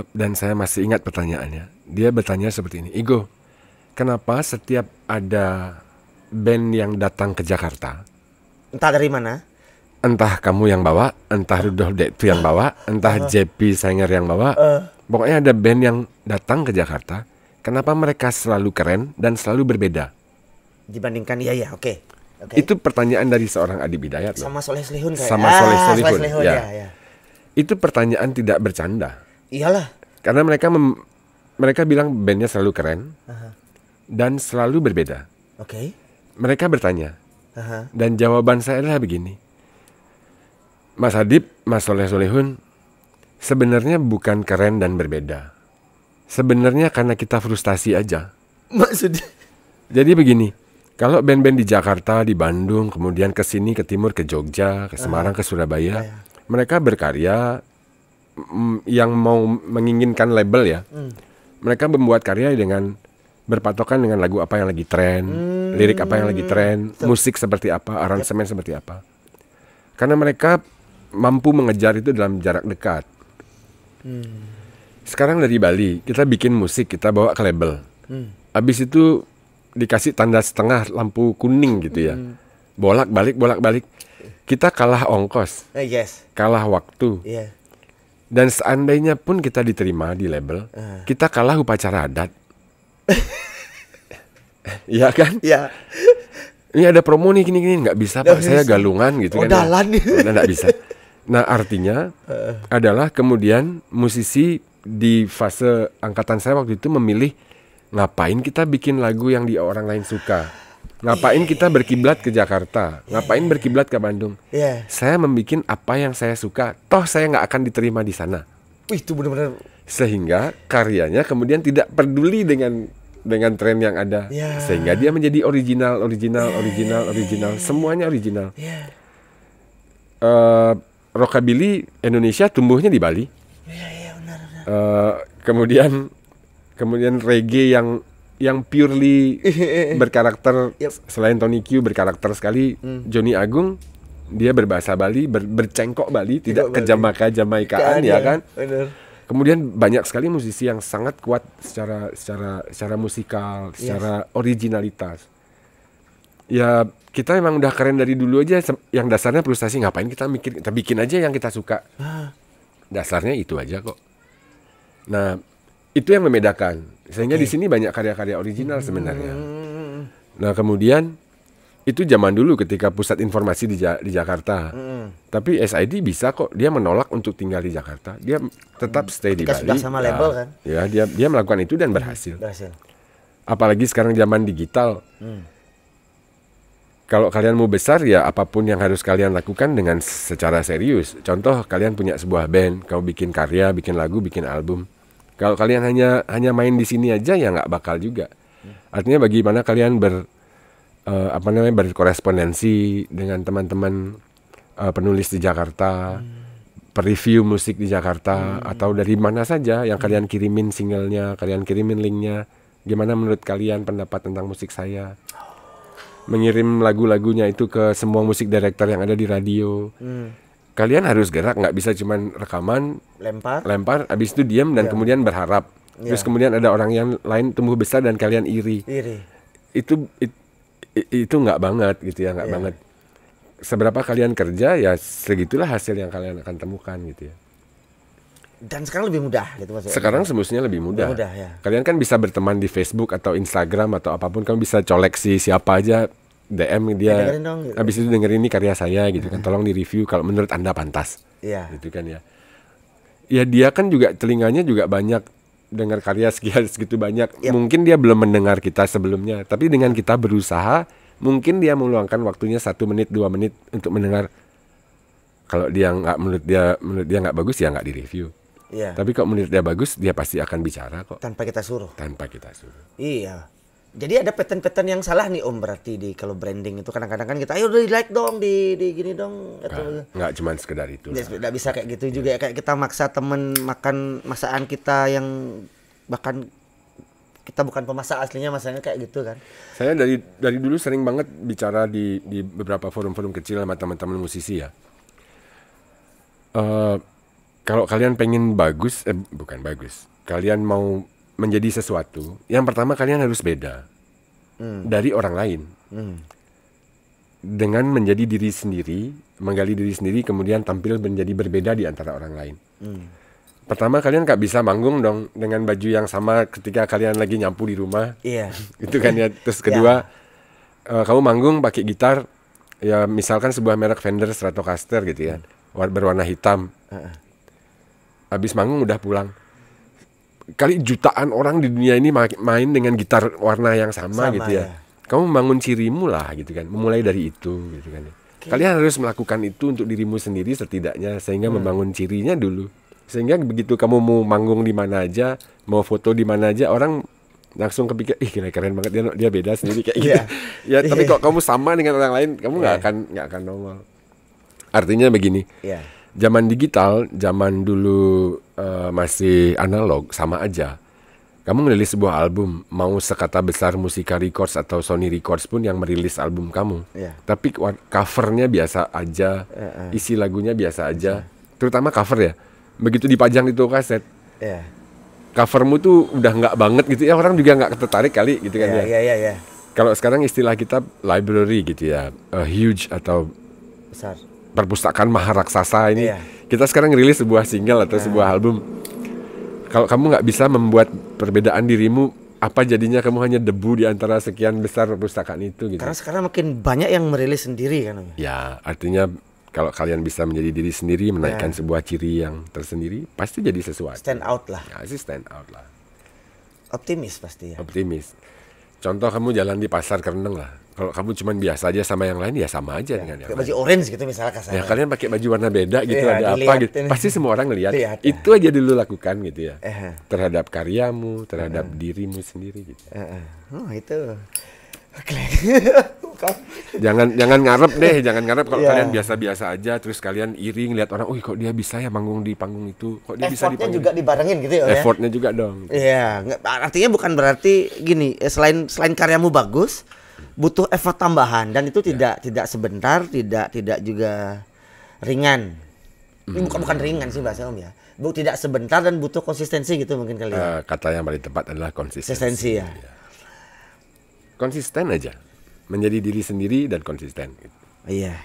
B: dan saya masih ingat pertanyaannya. Dia bertanya seperti ini, Igo, kenapa setiap ada band yang datang ke Jakarta,
A: entah dari mana,
B: entah kamu yang bawa, entah Rudolf Dektu yang bawa, entah JP Sanger yang bawa, pokoknya ada band yang datang ke Jakarta, kenapa mereka selalu keren dan selalu berbeda
A: dibandingkan oke.
B: Itu pertanyaan dari seorang Adib Hidayat
A: sama Soleh Solihun kayak.
B: Sama Soleh Solihun
A: ya.
B: Itu pertanyaan tidak bercanda.
A: Iyalah.
B: Karena mereka bilang bandnya selalu keren dan selalu berbeda.
A: Oke.
B: Mereka bertanya, dan jawaban saya adalah begini, Mas Adib, Mas Soleh Solihun, sebenarnya bukan keren dan berbeda. Sebenarnya karena kita frustasi aja.
A: Maksudnya?
B: Jadi begini, kalau band-band di Jakarta, di Bandung, kemudian ke sini, ke timur, ke Jogja, ke Semarang, ke Surabaya, mereka berkarya yang mau menginginkan label ya. Mereka membuat karya dengan berpatokan dengan lagu apa yang lagi tren, lirik apa yang lagi tren, musik seperti apa, aransemen seperti apa. Karena mereka mampu mengejar itu dalam jarak dekat. Sekarang dari Bali, kita bikin musik, kita bawa ke label. Habis itu dikasih tanda setengah lampu kuning gitu ya. Bolak-balik. Kita kalah ongkos, kalah waktu. Dan seandainya pun kita diterima di label, kita kalah upacara adat. Iya kan?
A: Iya.
B: Ini ada promo nih gini-gini, nggak bisa Pak, saya galungan gitu kan.
A: Dalan.
B: Ya. Nggak bisa. Nah artinya adalah kemudian musisi di fase angkatan saya waktu itu memilih ngapain kita bikin lagu yang di orang lain suka. Ngapain kita berkiblat ke Jakarta? Ngapain berkiblat ke Bandung? Saya membikin apa yang saya suka. Toh saya nggak akan diterima di sana.
A: Wih, itu benar-benar.
B: Sehingga karyanya kemudian tidak peduli dengan tren yang ada. Sehingga dia menjadi original. Semuanya original. Rockabilly Indonesia tumbuhnya di Bali. Kemudian reggae yang purely berkarakter, selain Tony Q berkarakter sekali, Johnny Agung dia berbahasa Bali, bercengkok Bali, tidak ke Jamaikaan ya kan.
A: Bener.
B: Kemudian banyak sekali musisi yang sangat kuat secara musikal, secara originalitas. Ya kita memang udah keren dari dulu aja, yang dasarnya frustasi, ngapain kita mikir, kita bikin aja yang kita suka. Dasarnya itu aja kok. Nah, itu yang membedakan. Sehingga di sini banyak karya-karya original sebenarnya. Nah, kemudian itu zaman dulu ketika pusat informasi di Jakarta. Tapi SID bisa kok, dia menolak untuk tinggal di Jakarta. Dia tetap stay di Bali.
A: Sudah sama label kan?
B: Ya, dia melakukan itu dan berhasil. Apalagi sekarang zaman digital. Kalau kalian mau besar ya apapun yang harus kalian lakukan dengan secara serius. Contoh kalian punya sebuah band, kau bikin karya, bikin lagu, bikin album. Kalau kalian hanya main di sini aja ya nggak bakal juga. Artinya bagaimana kalian berkorespondensi dengan teman-teman penulis di Jakarta, pereview musik di Jakarta, atau dari mana saja yang kalian kirimin singlenya, kalian kirimin linknya. Gimana menurut kalian pendapat tentang musik saya? Mengirim lagu-lagunya itu ke semua musik director yang ada di radio. Kalian harus gerak, nggak bisa cuman rekaman, lempar, habis itu diam dan kemudian berharap. Terus kemudian ada orang yang lain tumbuh besar dan kalian iri. Itu nggak banget gitu ya, nggak banget. Seberapa kalian kerja ya segitulah hasil yang kalian akan temukan gitu ya.
A: Dan sekarang lebih mudah gitu maksudnya.
B: Sekarang semestinya lebih mudah. Kalian kan bisa berteman di Facebook atau Instagram atau apapun, kamu bisa koleksi siapa aja, DM dia, dong, gitu. Habis itu dengerin ini karya saya gitu kan, tolong di review kalau menurut Anda pantas. Gitu kan ya. Ya dia kan juga telinganya juga banyak dengar karya segitu banyak. Mungkin dia belum mendengar kita sebelumnya, tapi dengan kita berusaha, mungkin dia meluangkan waktunya 1 menit 2 menit untuk mendengar. Kalau dia menurut dia nggak bagus ya nggak di review. Tapi kalau menurut dia bagus, dia pasti akan bicara kok.
A: Tanpa kita suruh.
B: Iya.
A: Jadi ada pattern-pattern yang salah nih Om, berarti di kalau branding itu kadang-kadang kan kita ayo di like dong, di gini dong.
B: Nggak cuma sekedar itu.
A: Nggak bisa kayak gitu juga ya, kayak kita maksa temen makan masakan kita yang bahkan kita bukan pemasak aslinya, masaknya kayak gitu kan.
B: Saya dari dulu sering banget bicara di beberapa forum-forum kecil sama teman-teman musisi ya. Kalau kalian pengen bukan bagus, kalian mau menjadi sesuatu, yang pertama kalian harus beda dari orang lain. Dengan menjadi diri sendiri, menggali diri sendiri, kemudian tampil menjadi berbeda di antara orang lain. Pertama kalian gak bisa manggung dong dengan baju yang sama ketika kalian lagi nyapu di rumah. Itu kan ya. Terus kedua, kamu manggung pakai gitar, ya misalkan sebuah merek Fender Stratocaster gitu ya, berwarna hitam. Habis manggung udah pulang. Kali jutaan orang di dunia ini main dengan gitar warna yang sama gitu ya. Kamu membangun cirimu lah gitu kan. Memulai dari itu gitu kan. Kalian harus melakukan itu untuk dirimu sendiri setidaknya, sehingga membangun cirinya dulu. Sehingga begitu kamu mau manggung di mana aja, mau foto di mana aja, orang langsung kepikir, ih gila keren banget dia beda sendiri kayak gitu.
A: Iya.
B: Ya tapi kok kamu sama dengan orang lain, kamu nggak akan nongol. Artinya begini,
A: Iya.
B: zaman digital, zaman dulu masih analog sama aja. Kamu ngerilis sebuah album, mau sekata besar Musika Records atau Sony Records pun yang merilis album kamu, tapi covernya biasa aja, isi lagunya biasa aja, terutama cover ya. Begitu dipajang di toko kaset, covermu tuh udah nggak banget gitu ya, orang juga nggak tertarik kali gitu kan
A: Iya.
B: Kalau sekarang istilah kita library gitu ya, huge atau
A: Besar.
B: perpustakaan maharaksasa ini, kita sekarang ngerilis sebuah single atau sebuah album. Kalau kamu nggak bisa membuat perbedaan dirimu, apa jadinya kamu hanya debu di antara sekian besar perpustakaan itu gitu.
A: Karena sekarang makin banyak yang merilis sendiri kan Om.
B: Ya, artinya kalau kalian bisa menjadi diri sendiri, menaikkan sebuah ciri yang tersendiri, pasti jadi sesuatu.
A: Stand out lah.
B: Ya, sih stand out lah.
A: Optimis pasti ya.
B: Optimis. Contoh kamu jalan di pasar Kereneng lah. Kalau kamu cuma biasa aja sama yang lain, ya sama aja dengan yang
A: Kayak baju
B: lain.
A: orange gitu misalnya kasarnya.
B: Ya kalian pakai baju warna beda gitu, ada apa
A: dilihat
B: gitu.
A: ini.
B: Pasti semua orang ngelihat.
A: Lihat,
B: Itu aja dulu lakukan gitu ya. Terhadap karyamu, terhadap dirimu sendiri gitu.
A: Oh itu.
B: Jangan ngarep deh, jangan ngarep kalau kalian biasa-biasa aja terus kalian iri ngeliat orang, "Oh, kok dia bisa ya manggung di panggung itu? Kok dia bisa di
A: Effortnya
B: panggung?"
A: juga dibarengin gitu ya.
B: Effortnya juga dong.
A: Iya, artinya bukan berarti gini, selain karyamu bagus, butuh effort tambahan dan itu tidak sebentar, tidak juga ringan. Ini bukan ringan sih bahasa Om ya. Tidak sebentar dan butuh konsistensi gitu mungkin kali ya.
B: Kata yang paling tepat adalah konsistensi.
A: Konsistensi ya.
B: Konsisten aja, menjadi diri sendiri dan konsisten. Gitu.
A: Iya,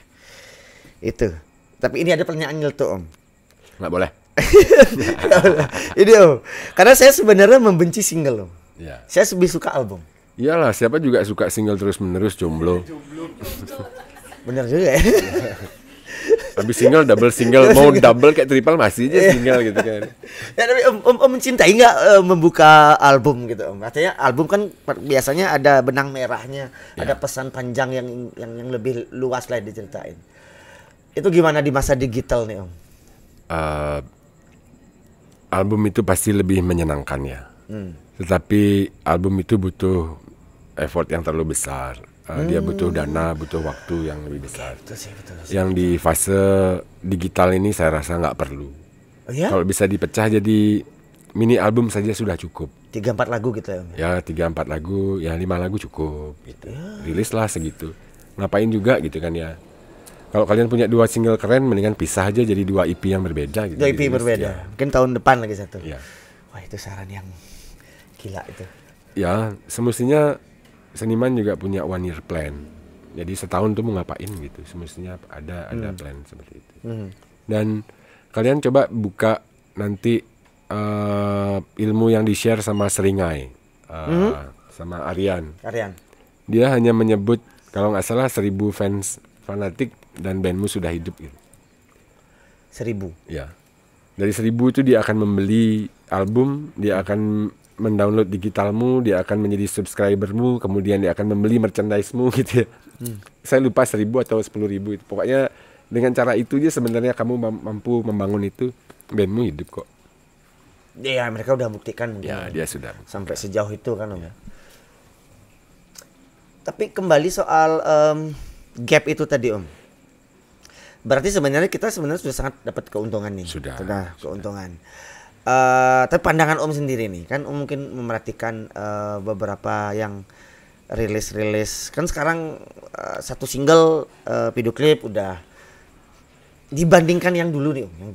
A: itu. Tapi ini ada pertanyaan nyeletuk Om.
B: Nggak boleh.
A: Ini Om, karena saya sebenarnya membenci single Om.
B: Ya.
A: Saya lebih suka album.
B: Iyalah, siapa juga suka single terus menerus jomblo.
A: Bener juga ya.
B: Habis single, double single, mau double kayak triple masih aja single gitu kan.
A: Ya tapi om mencintai nggak membuka album gitu Om? Artinya album kan biasanya ada benang merahnya, ada pesan panjang yang lebih luas lah diceritain. Itu gimana di masa digital nih Om?
B: Album itu pasti lebih menyenangkan ya. Tetapi album itu butuh effort yang terlalu besar. Dia butuh dana, butuh waktu yang lebih besar.
A: Betul sih.
B: Yang di fase digital ini saya rasa nggak perlu.
A: Oh ya?
B: Kalau bisa dipecah jadi mini album saja sudah cukup.
A: 3-4 lagu gitu ya Om?
B: Ya 3-4 lagu, ya 5 lagu cukup. Gitu. Rilislah segitu. Ngapain juga gitu kan ya. Kalau kalian punya 2 single keren, mendingan pisah aja jadi 2 EP yang berbeda gitu.
A: 2 EP berbeda.
B: Ya.
A: Mungkin tahun depan lagi satu.
B: Ya.
A: Wah itu saran yang gila itu.
B: Ya, semestinya seniman juga punya 1 year plan. Jadi setahun tuh mau ngapain gitu. Semestinya ada plan seperti itu. Dan kalian coba buka nanti ilmu yang di-share sama Seringai, sama Aryan. Dia hanya menyebut kalau nggak salah 1000 fans fanatik dan bandmu sudah hidup gitu.
A: 1000.
B: Ya. Dari 1000 itu dia akan membeli album, dia akan mendownload digitalmu, dia akan menjadi subscribermu, kemudian dia akan membeli merchandise-mu gitu ya. Saya lupa 1000 atau 10.000 itu. Pokoknya dengan cara itu aja sebenarnya kamu mampu membangun itu, bandmu hidup kok.
A: Ya mereka udah buktikan mungkin.
B: Ya, dia sudah.
A: Sampai sejauh itu kan Om ya. Tapi kembali soal gap itu tadi Om. Berarti sebenarnya kita sudah sangat dapat keuntungan nih.
B: Sudah.
A: Keuntungan. Tapi pandangan Om sendiri nih, kan Om mungkin memerhatikan beberapa yang rilis kan sekarang satu single video klip udah dibandingkan yang dulu nih Om, yang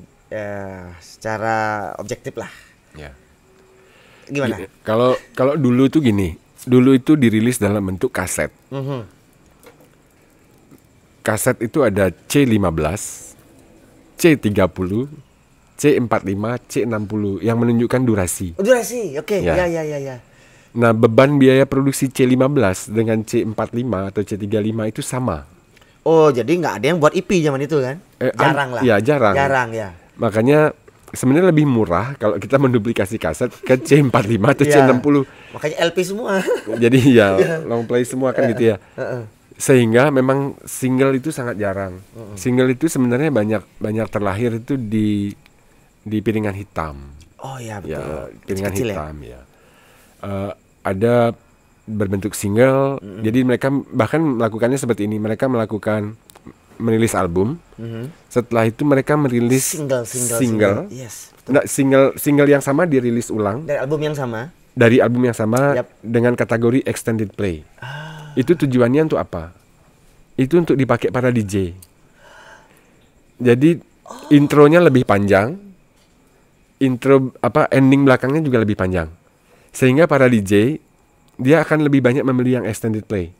A: secara objektif lah.
B: Ya.
A: Gimana?
B: Kalau dulu tuh gini, dulu itu dirilis dalam bentuk kaset. Kaset itu ada C15, C30, C45, C60 yang menunjukkan durasi.
A: Durasi, oke.
B: Ya.
A: Ya.
B: Nah, beban biaya produksi C15 dengan C45 atau C35 itu sama.
A: Oh, jadi nggak ada yang buat EP zaman itu kan? Jarang lah.
B: Iya, jarang.
A: Jarang ya.
B: Makanya sebenarnya lebih murah kalau kita menduplikasi kaset ke C45 atau C60.
A: Makanya LP semua.
B: Jadi ya long play semua kan gitu ya. Sehingga memang single itu sangat jarang. Single itu sebenarnya banyak terlahir itu di piringan hitam.
A: Oh ya betul.
B: Ya, piringan
A: Kecil
B: hitam ya. ada berbentuk single. Jadi mereka bahkan melakukannya seperti ini. Mereka merilis album. Setelah itu mereka merilis single.
A: Yes.
B: Nah, single yang sama dirilis ulang
A: Dari album yang sama.
B: Yap. Dengan kategori extended play. Itu tujuannya untuk apa? Itu untuk dipakai para DJ. Jadi intronya lebih panjang, ending belakangnya juga lebih panjang, sehingga para DJ dia akan lebih banyak membeli yang extended play.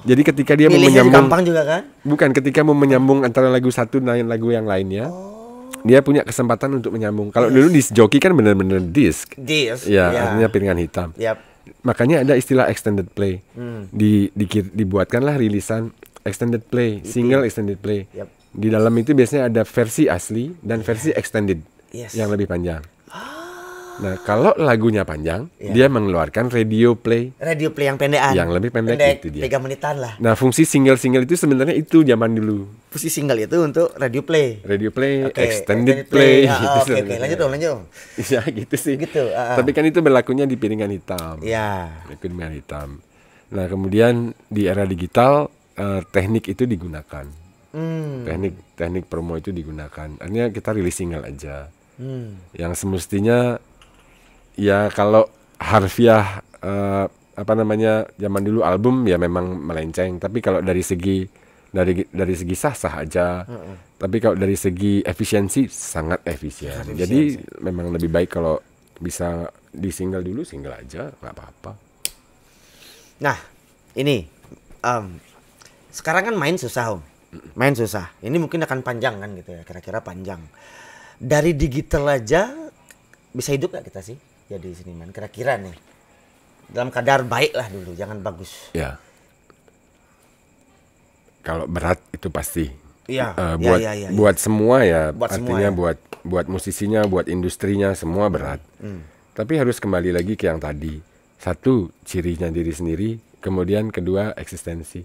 B: Jadi ketika dia mau menyambung,
A: gampang juga kan?
B: Bukan, ketika mau menyambung antara lagu satu dan lagu yang lainnya, dia punya kesempatan untuk menyambung. Kalau dulu disc jockey kan benar-benar disc. Ya, artinya piringan hitam. Makanya ada istilah extended play. Dibuatkanlah rilisan extended play, single extended play. Di dalam itu biasanya ada versi asli dan versi extended yang lebih panjang. Nah, kalau lagunya panjang, dia mengeluarkan radio play
A: yang pendekan.
B: Yang lebih pendek itu dia.
A: 3 menitan lah.
B: Nah, fungsi single itu sebenarnya itu zaman dulu.
A: Fungsi single itu untuk radio play,
B: extended play.
A: Oke, lanjut dong.
B: Ya, gitu sih.
A: Gitu.
B: Tapi kan itu berlakunya di piringan hitam.
A: Ya.
B: Piringan hitam. Nah, kemudian di era digital teknik itu digunakan. Teknik promo itu digunakan. Artinya kita rilis single aja. Yang semestinya ya kalau harfiah zaman dulu album ya memang melenceng. Tapi kalau dari segi sah-sah aja. Tapi kalau dari segi efisiensi sangat efisien. Jadi memang lebih baik kalau bisa di single dulu, single aja, nggak apa-apa.
A: Nah, ini sekarang kan main susah, Om. Main susah. Ini mungkin akan panjang kan gitu ya, kira-kira panjang. Dari digital aja bisa hidup nggak kita sih jadi seniman? Kira-kira nih dalam kadar baik lah dulu, jangan bagus.
B: Ya. Kalau berat itu pasti.
A: Iya.
B: Buat semua ya.
A: Buat
B: artinya
A: semua,
B: buat musisinya, buat industrinya semua berat. Tapi harus kembali lagi ke yang tadi. Satu, cirinya diri sendiri. Kemudian kedua, eksistensi.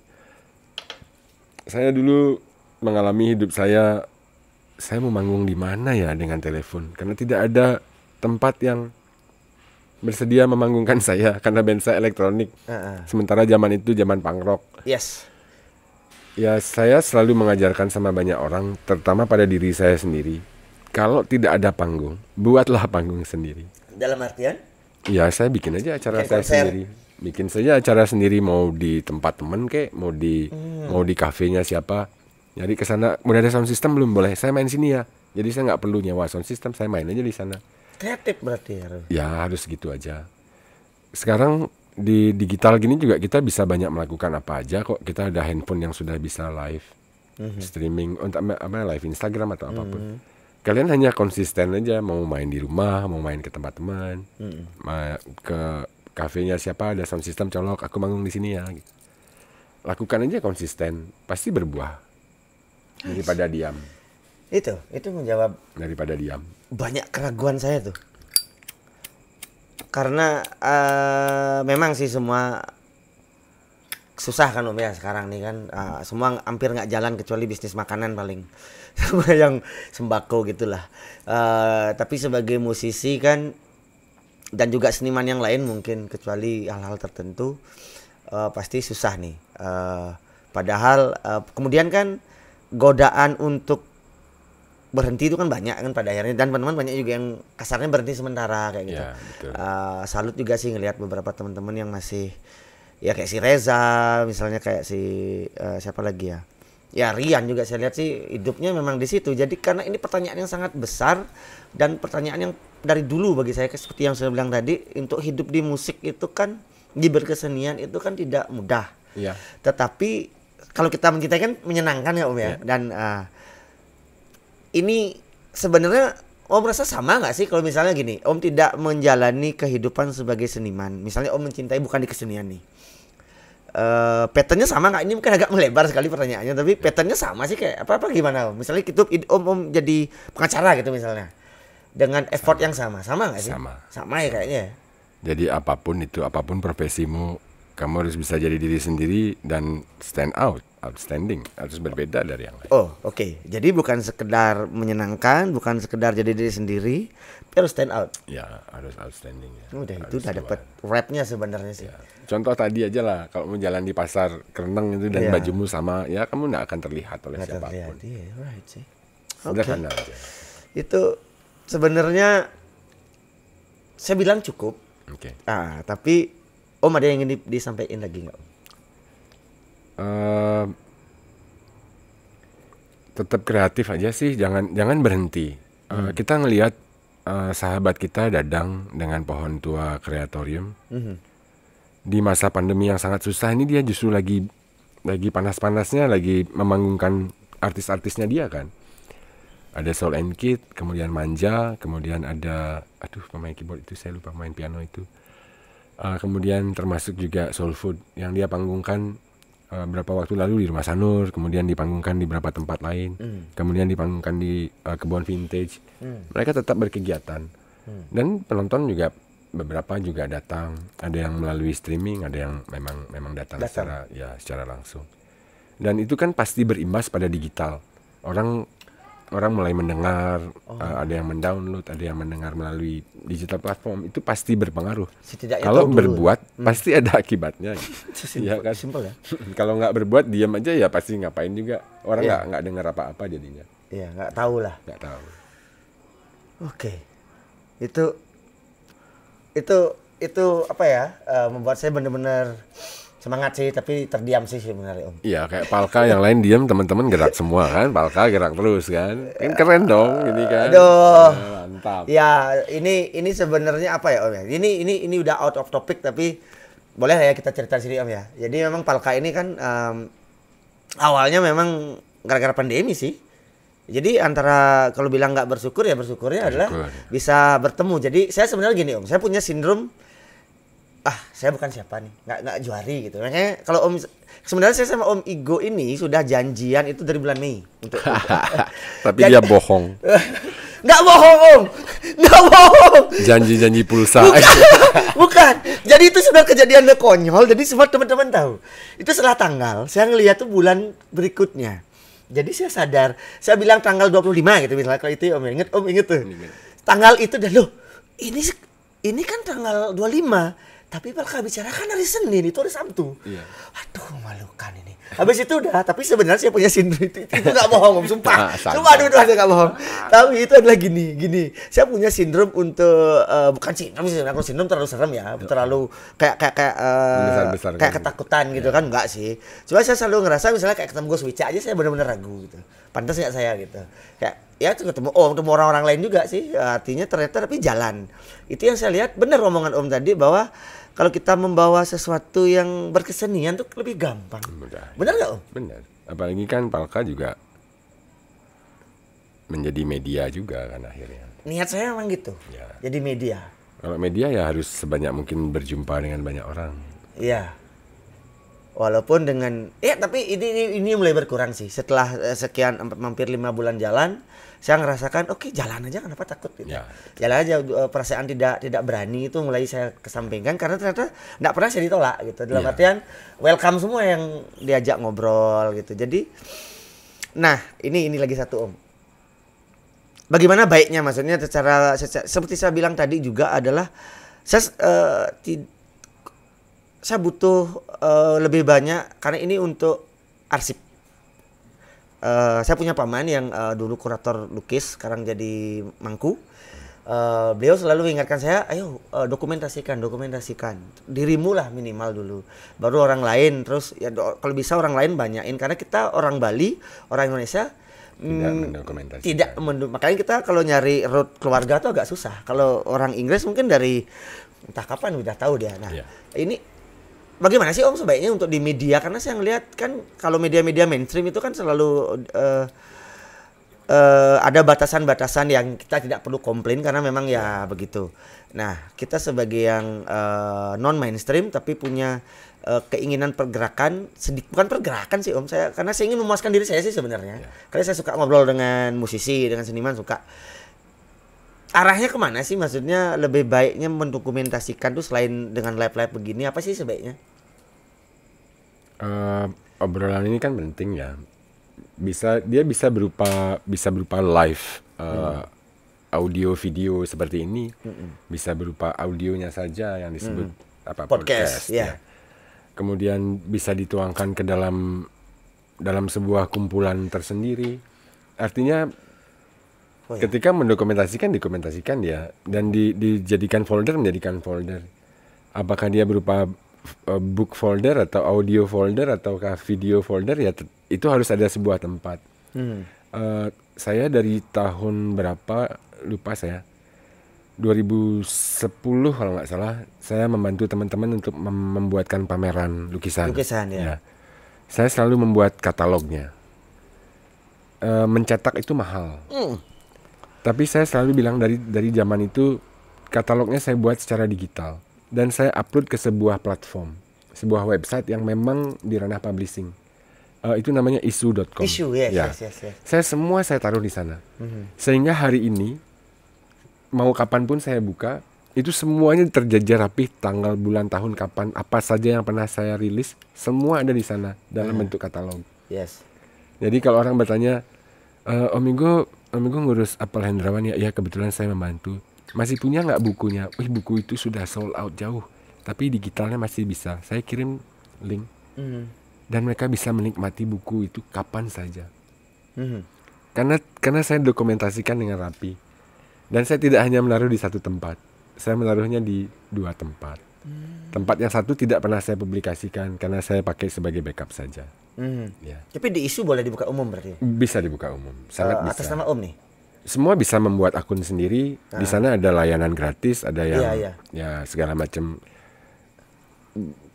B: Saya dulu mengalami hidup saya mau manggung di mana ya dengan telepon, karena tidak ada tempat yang bersedia memanggungkan saya karena band saya elektronik. Sementara zaman itu zaman punk rock.
A: Yes.
B: Ya, saya selalu mengajarkan sama banyak orang, terutama pada diri saya sendiri. Kalau tidak ada panggung, buatlah panggung sendiri.
A: Dalam artian?
B: Ya, saya bikin aja acara saya sendiri. Bikin saja acara sendiri, mau di tempat temen kek, mau di kafenya siapa. Jadi ke sana, udah ada sound system belum? Boleh, saya main sini ya. Jadi saya nggak perlu nyewa sound system, saya main aja di sana.
A: Kreatif berarti ya?
B: Ya, harus gitu aja. Sekarang di digital gini juga kita bisa banyak melakukan apa aja kok. Kita ada handphone yang sudah bisa live streaming untuk live Instagram atau apapun. Kalian hanya konsisten aja, mau main di rumah, mau main ke tempat teman, ke kafenya siapa ada sound system colok, aku manggung di sini ya. Gitu. Lakukan aja konsisten, pasti berbuah daripada diam.
A: Itu menjawab
B: daripada diam.
A: Banyak keraguan saya tuh. Karena memang sih semua susah kan Om ya sekarang nih kan. Semua hampir nggak jalan kecuali bisnis makanan paling. Sama yang sembako gitulah. Tapi sebagai musisi kan, dan juga seniman yang lain mungkin kecuali hal-hal tertentu pasti susah nih. Padahal kemudian kan godaan untuk berhenti itu kan banyak kan pada akhirnya, dan teman-teman banyak juga yang kasarnya berhenti sementara kayak gitu. Ya, salut juga sih ngelihat beberapa teman-teman yang masih ya kayak si Reza misalnya, kayak si siapa lagi ya. Ya Rian juga saya lihat sih hidupnya memang di situ. Jadi karena ini pertanyaan yang sangat besar dan pertanyaan yang dari dulu bagi saya, seperti yang saya bilang tadi, untuk hidup di musik itu kan, di berkesenian itu kan tidak mudah.
B: Iya.
A: Tetapi kalau kita kan menyenangkan ya Om ya. Dan ini sebenarnya Om rasa sama nggak sih kalau misalnya gini, Om tidak menjalani kehidupan sebagai seniman, misalnya Om mencintai bukan di kesenian nih. Patternnya sama nggak? Ini mungkin agak melebar sekali pertanyaannya, tapi patternnya sama sih kayak apa gimana Om? Misalnya gitu Om jadi pengacara gitu misalnya, dengan effort yang sama nggak sih? Sama ya kayaknya.
B: Jadi apapun profesimu, kamu harus bisa jadi diri sendiri dan outstanding, harus berbeda dari yang lain.
A: Oh, oke. Jadi bukan sekedar menyenangkan, bukan sekedar jadi diri sendiri, tapi harus stand out.
B: Ya, harus outstanding ya.
A: Udah
B: Harus
A: itu udah dapat rapnya sebenarnya sih.
B: Ya. Contoh tadi aja lah, kalau mau jalan di pasar Kereneng itu dan
A: Iya.
B: bajumu sama, ya kamu nggak akan terlihat oleh
A: Nggak
B: siapapun.
A: terlihat, iya, right sih.
B: Sederhana aja.
A: Itu sebenarnya saya bilang cukup.
B: Oke.
A: Tapi Om ada yang ingin disampaikan lagi nggak?
B: Tetap kreatif aja sih, jangan berhenti. Kita ngelihat sahabat kita Dadang dengan pohon tua kreatorium. Di masa pandemi yang sangat susah ini dia justru lagi panas-panasnya lagi memanggungkan artis-artisnya dia kan. Ada Soul and Kid, kemudian Manja, kemudian ada pemain keyboard itu saya lupa, pemain piano itu. Kemudian termasuk juga Soul Food yang dia panggungkan beberapa waktu lalu di Rumah Sanur, kemudian dipanggungkan di beberapa tempat lain, kemudian dipanggungkan di kebun vintage. Mereka tetap berkegiatan dan penonton juga beberapa juga datang. Ada yang melalui streaming, ada yang memang datang. secara langsung. Dan itu kan pasti berimbas pada digital. Orang mulai mendengar, ada yang mendownload, ada yang mendengar melalui digital platform. Itu pasti berpengaruh.
A: Setidaknya
B: Kalau
A: tahu dulu.
B: berbuat pasti ada akibatnya. Iya kan?
A: Simple ya.
B: Kalau nggak berbuat diam aja ya pasti ngapain juga. Orang nggak dengar apa-apa jadinya.
A: Iya, nggak tahu lah.
B: Nggak tahu.
A: Oke. Itu apa ya? Membuat saya benar-benar semangat sih, tapi terdiam sih sebenarnya Om.
B: Iya, kayak Palka yang lain diam, teman-teman gerak semua kan. Palka gerak terus kan. Kan keren dong ini kan.
A: Aduh.
B: Mantap.
A: Ya, ini sebenarnya apa ya Om ya? Ini udah out of topic, tapi boleh ya kita cerita sini Om ya. Jadi memang Palka ini kan awalnya memang gara-gara pandemi sih. Jadi antara kalau bilang nggak bersyukur ya bersyukurnya adalah bisa bertemu. Jadi saya sebenarnya gini Om, saya punya sindrom saya bukan siapa nih, nggak juari gitu. Makanya kalau Om sebenarnya saya sama Om Igo ini sudah janjian itu dari bulan Mei untuk
B: Tapi dia bohong.
A: Nggak bohong Om, nggak bohong.
B: Janji-janji pulsa.
A: Bukan. Jadi itu sebenarnya kejadiannya konyol. Jadi semua teman-teman tahu. Itu setelah tanggal. Saya ngeliat tuh bulan berikutnya. Jadi saya sadar. Saya bilang tanggal 25 gitu misalnya. Kalau itu Om inget tuh. Tanggal itu dah loh. Ini kan tanggal 25. Tapi Palka bicara kan hari Senin, itu hari Sabtu.
B: Iya.
A: Aduh, memalukan ini. Habis itu udah, tapi sebenarnya saya punya sindrom itu nggak bohong Om, sumpah.
B: Santai.
A: Sumpah, aduh, saya nggak bohong. Tapi itu adalah gini. Saya punya sindrom untuk bukan sindrom sih, aku sindrom terlalu serem ya, terlalu kayak
B: Besar-besar
A: kayak
B: kan.
A: ketakutan gitu kan, enggak sih. Cuma saya selalu ngerasa misalnya kayak ketemu Gus Wicca aja saya benar-benar ragu gitu. Pantas nggak saya gitu. Kayak ya ketemu orang-orang lain juga sih. Artinya ternyata tapi jalan. Itu yang saya lihat benar omongan Om tadi bahwa kalau kita membawa sesuatu yang berkesenian tuh lebih gampang. Benar nggak Om?
B: Benar. Apalagi kan Palka juga menjadi media juga kan akhirnya.
A: Niat saya memang gitu.
B: Ya.
A: Jadi media.
B: Kalau media ya harus sebanyak mungkin berjumpa dengan banyak orang.
A: Iya. Walaupun dengan tapi ini mulai berkurang sih. Setelah sekian hampir 5 bulan jalan, saya ngerasakan oke, jalan aja kenapa takut gitu.
B: Ya.
A: Jalan aja, perasaan tidak berani itu mulai saya kesampingkan karena ternyata enggak pernah saya ditolak gitu. Dalam artian welcome semua yang diajak ngobrol gitu. Jadi ini lagi satu Om. Bagaimana baiknya maksudnya secara seperti saya bilang tadi juga adalah saya butuh lebih banyak karena ini untuk arsip. Saya punya paman yang dulu kurator lukis, sekarang jadi mangku. Beliau selalu mengingatkan saya, ayo dokumentasikan dirimu lah minimal dulu, baru orang lain. Terus ya kalau bisa orang lain banyain karena kita orang Bali, orang Indonesia tidak makanya kita kalau nyari root keluarga tuh agak susah. Kalau orang Inggris mungkin dari entah kapan udah tahu dia. Nah ini bagaimana sih Om sebaiknya untuk di media? Karena saya ngelihat kan kalau media-media mainstream itu kan selalu ada batasan-batasan yang kita tidak perlu komplain karena memang ya begitu. Nah kita sebagai yang non mainstream tapi punya keinginan pergerakan, bukan pergerakan sih Om, karena saya ingin memuaskan diri saya sih sebenarnya. Karena saya suka ngobrol dengan musisi, dengan seniman suka. Arahnya kemana sih? Maksudnya lebih baiknya mendokumentasikan tuh selain dengan live-live begini apa sih sebaiknya?
B: Obrolan ini kan penting ya. Dia bisa berupa live, audio video seperti ini, bisa berupa audionya saja yang disebut podcast
A: ya.
B: Kemudian bisa dituangkan ke dalam sebuah kumpulan tersendiri. Artinya ketika dokumentasikan ya, dan menjadikan folder. Apakah dia berupa book folder atau audio folder ataukah video folder, ya itu harus ada sebuah tempat. Saya dari tahun berapa lupa saya, 2010 kalau nggak salah, saya membantu teman-teman untuk membuatkan pameran lukisan ya. Saya selalu membuat katalognya. Mencetak itu mahal. Tapi saya selalu bilang dari zaman itu, katalognya saya buat secara digital dan saya upload ke sebuah platform, sebuah website yang memang di ranah publishing. Itu namanya issue.com.
A: Yes.
B: Saya taruh di sana. Sehingga hari ini mau kapanpun saya buka, itu semuanya terjajar rapi, tanggal, bulan, tahun, kapan, apa saja yang pernah saya rilis, semua ada di sana dalam bentuk katalog. Jadi kalau orang bertanya, Om Migo ngurus Apel Hendrawan ya? Ya kebetulan saya membantu. Masih punya nggak bukunya? Buku itu sudah sold out jauh, tapi digitalnya masih bisa. Saya kirim link dan mereka bisa menikmati buku itu kapan saja. Karena saya dokumentasikan dengan rapi, dan saya tidak hanya menaruh di satu tempat. Saya menaruhnya di 2 tempat. Tempat yang satu tidak pernah saya publikasikan karena saya pakai sebagai backup saja.
A: Ya. Tapi di isu boleh dibuka umum berarti?
B: Bisa dibuka umum, sangat bisa.
A: Atas nama Om nih?
B: Semua bisa membuat akun sendiri. Di sana ada layanan gratis, ada yang ya segala macam.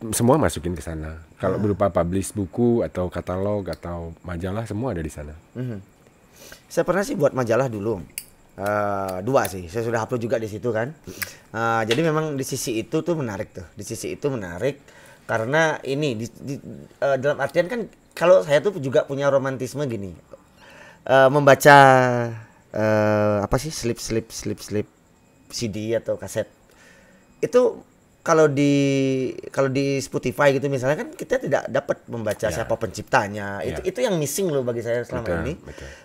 B: Semua masukin ke sana. Kalau berupa publish buku atau katalog atau majalah, semua ada di sana.
A: Saya pernah sih buat majalah dulu. 2 sih, saya sudah upload juga di situ kan. Jadi memang di sisi itu tuh menarik tuh. Di sisi itu menarik karena ini dalam artian kan kalau saya tuh juga punya romantisme gini. Membaca slip CD atau kaset. Itu kalau di Spotify gitu misalnya kan kita tidak dapat membaca siapa penciptanya. Itu yang missing loh bagi saya selama ini.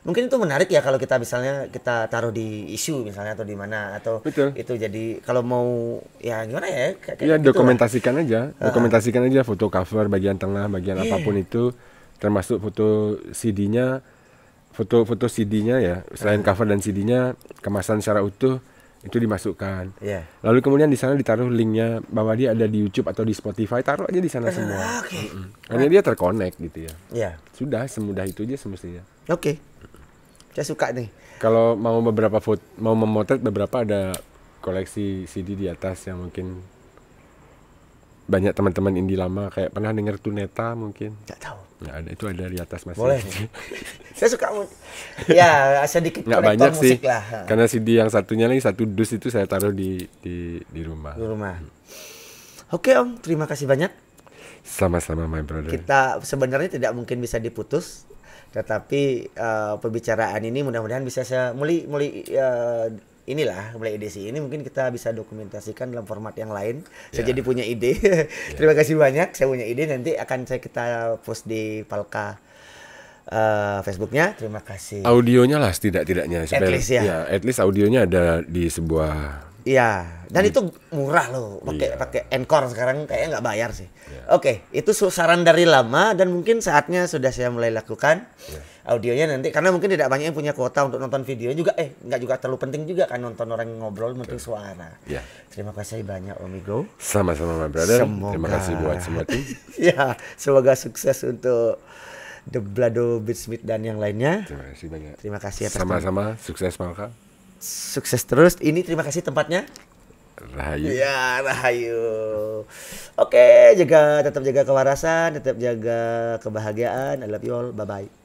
A: Mungkin itu menarik ya kalau kita misalnya kita taruh di isu misalnya atau di mana atau itu jadi kalau mau ya gimana ya?
B: Ya dokumentasikan aja. Dokumentasikan aja foto cover bagian tengah, bagian apapun itu, termasuk foto CD-nya. Foto CD-nya ya, selain cover dan CD-nya, kemasan secara utuh itu dimasukkan. Lalu kemudian di sana ditaruh linknya bahwa dia ada di YouTube atau di Spotify, taruh aja di sana semua. Karena dia terkonek gitu ya. Sudah semudah itu aja semestinya.
A: Saya suka nih.
B: Kalau mau mau memotret beberapa, ada koleksi CD di atas yang mungkin banyak teman-teman indie lama kayak pernah dengar Tuneta mungkin.
A: Nggak tahu.
B: Nggak ada, itu ada di atas masih.
A: Boleh. Saya suka ya sedikit
B: nggak banyak sih
A: lah.
B: Karena CD yang satunya lagi, 1 dus itu saya taruh di rumah.
A: Oke Om, terima kasih banyak.
B: Sama-sama my brother.
A: Kita sebenarnya tidak mungkin bisa diputus, tetapi pembicaraan ini mudah-mudahan bisa saya mulai edisi ini mungkin kita bisa dokumentasikan dalam format yang lain. Saya jadi punya ide. Terima kasih banyak. Saya punya ide, nanti akan kita post di Palka Facebooknya. Terima kasih.
B: Audionya lah setidaknya. At least audionya ada di sebuah.
A: Dan itu murah loh. Pakai Anchor sekarang kayaknya nggak bayar sih. Oke, itu saran dari lama dan mungkin saatnya sudah saya mulai lakukan. Audionya nanti karena mungkin tidak banyak yang punya kuota untuk nonton video juga, nggak juga terlalu penting juga kan nonton orang ngobrol, penting suara. Terima kasih banyak Om Migo.
B: Sama-sama my brother. Terima kasih buat semua tim.
A: Semoga sukses untuk The Blado Beatsmith dan yang lainnya.
B: Terima kasih banyak.
A: Terima kasih atas
B: sama-sama, sukses Malka.
A: Sukses terus. Ini terima kasih tempatnya.
B: Rahayu.
A: Rahayu. Oke, tetap jaga kewarasan, tetap jaga kebahagiaan. I love you all. Bye bye.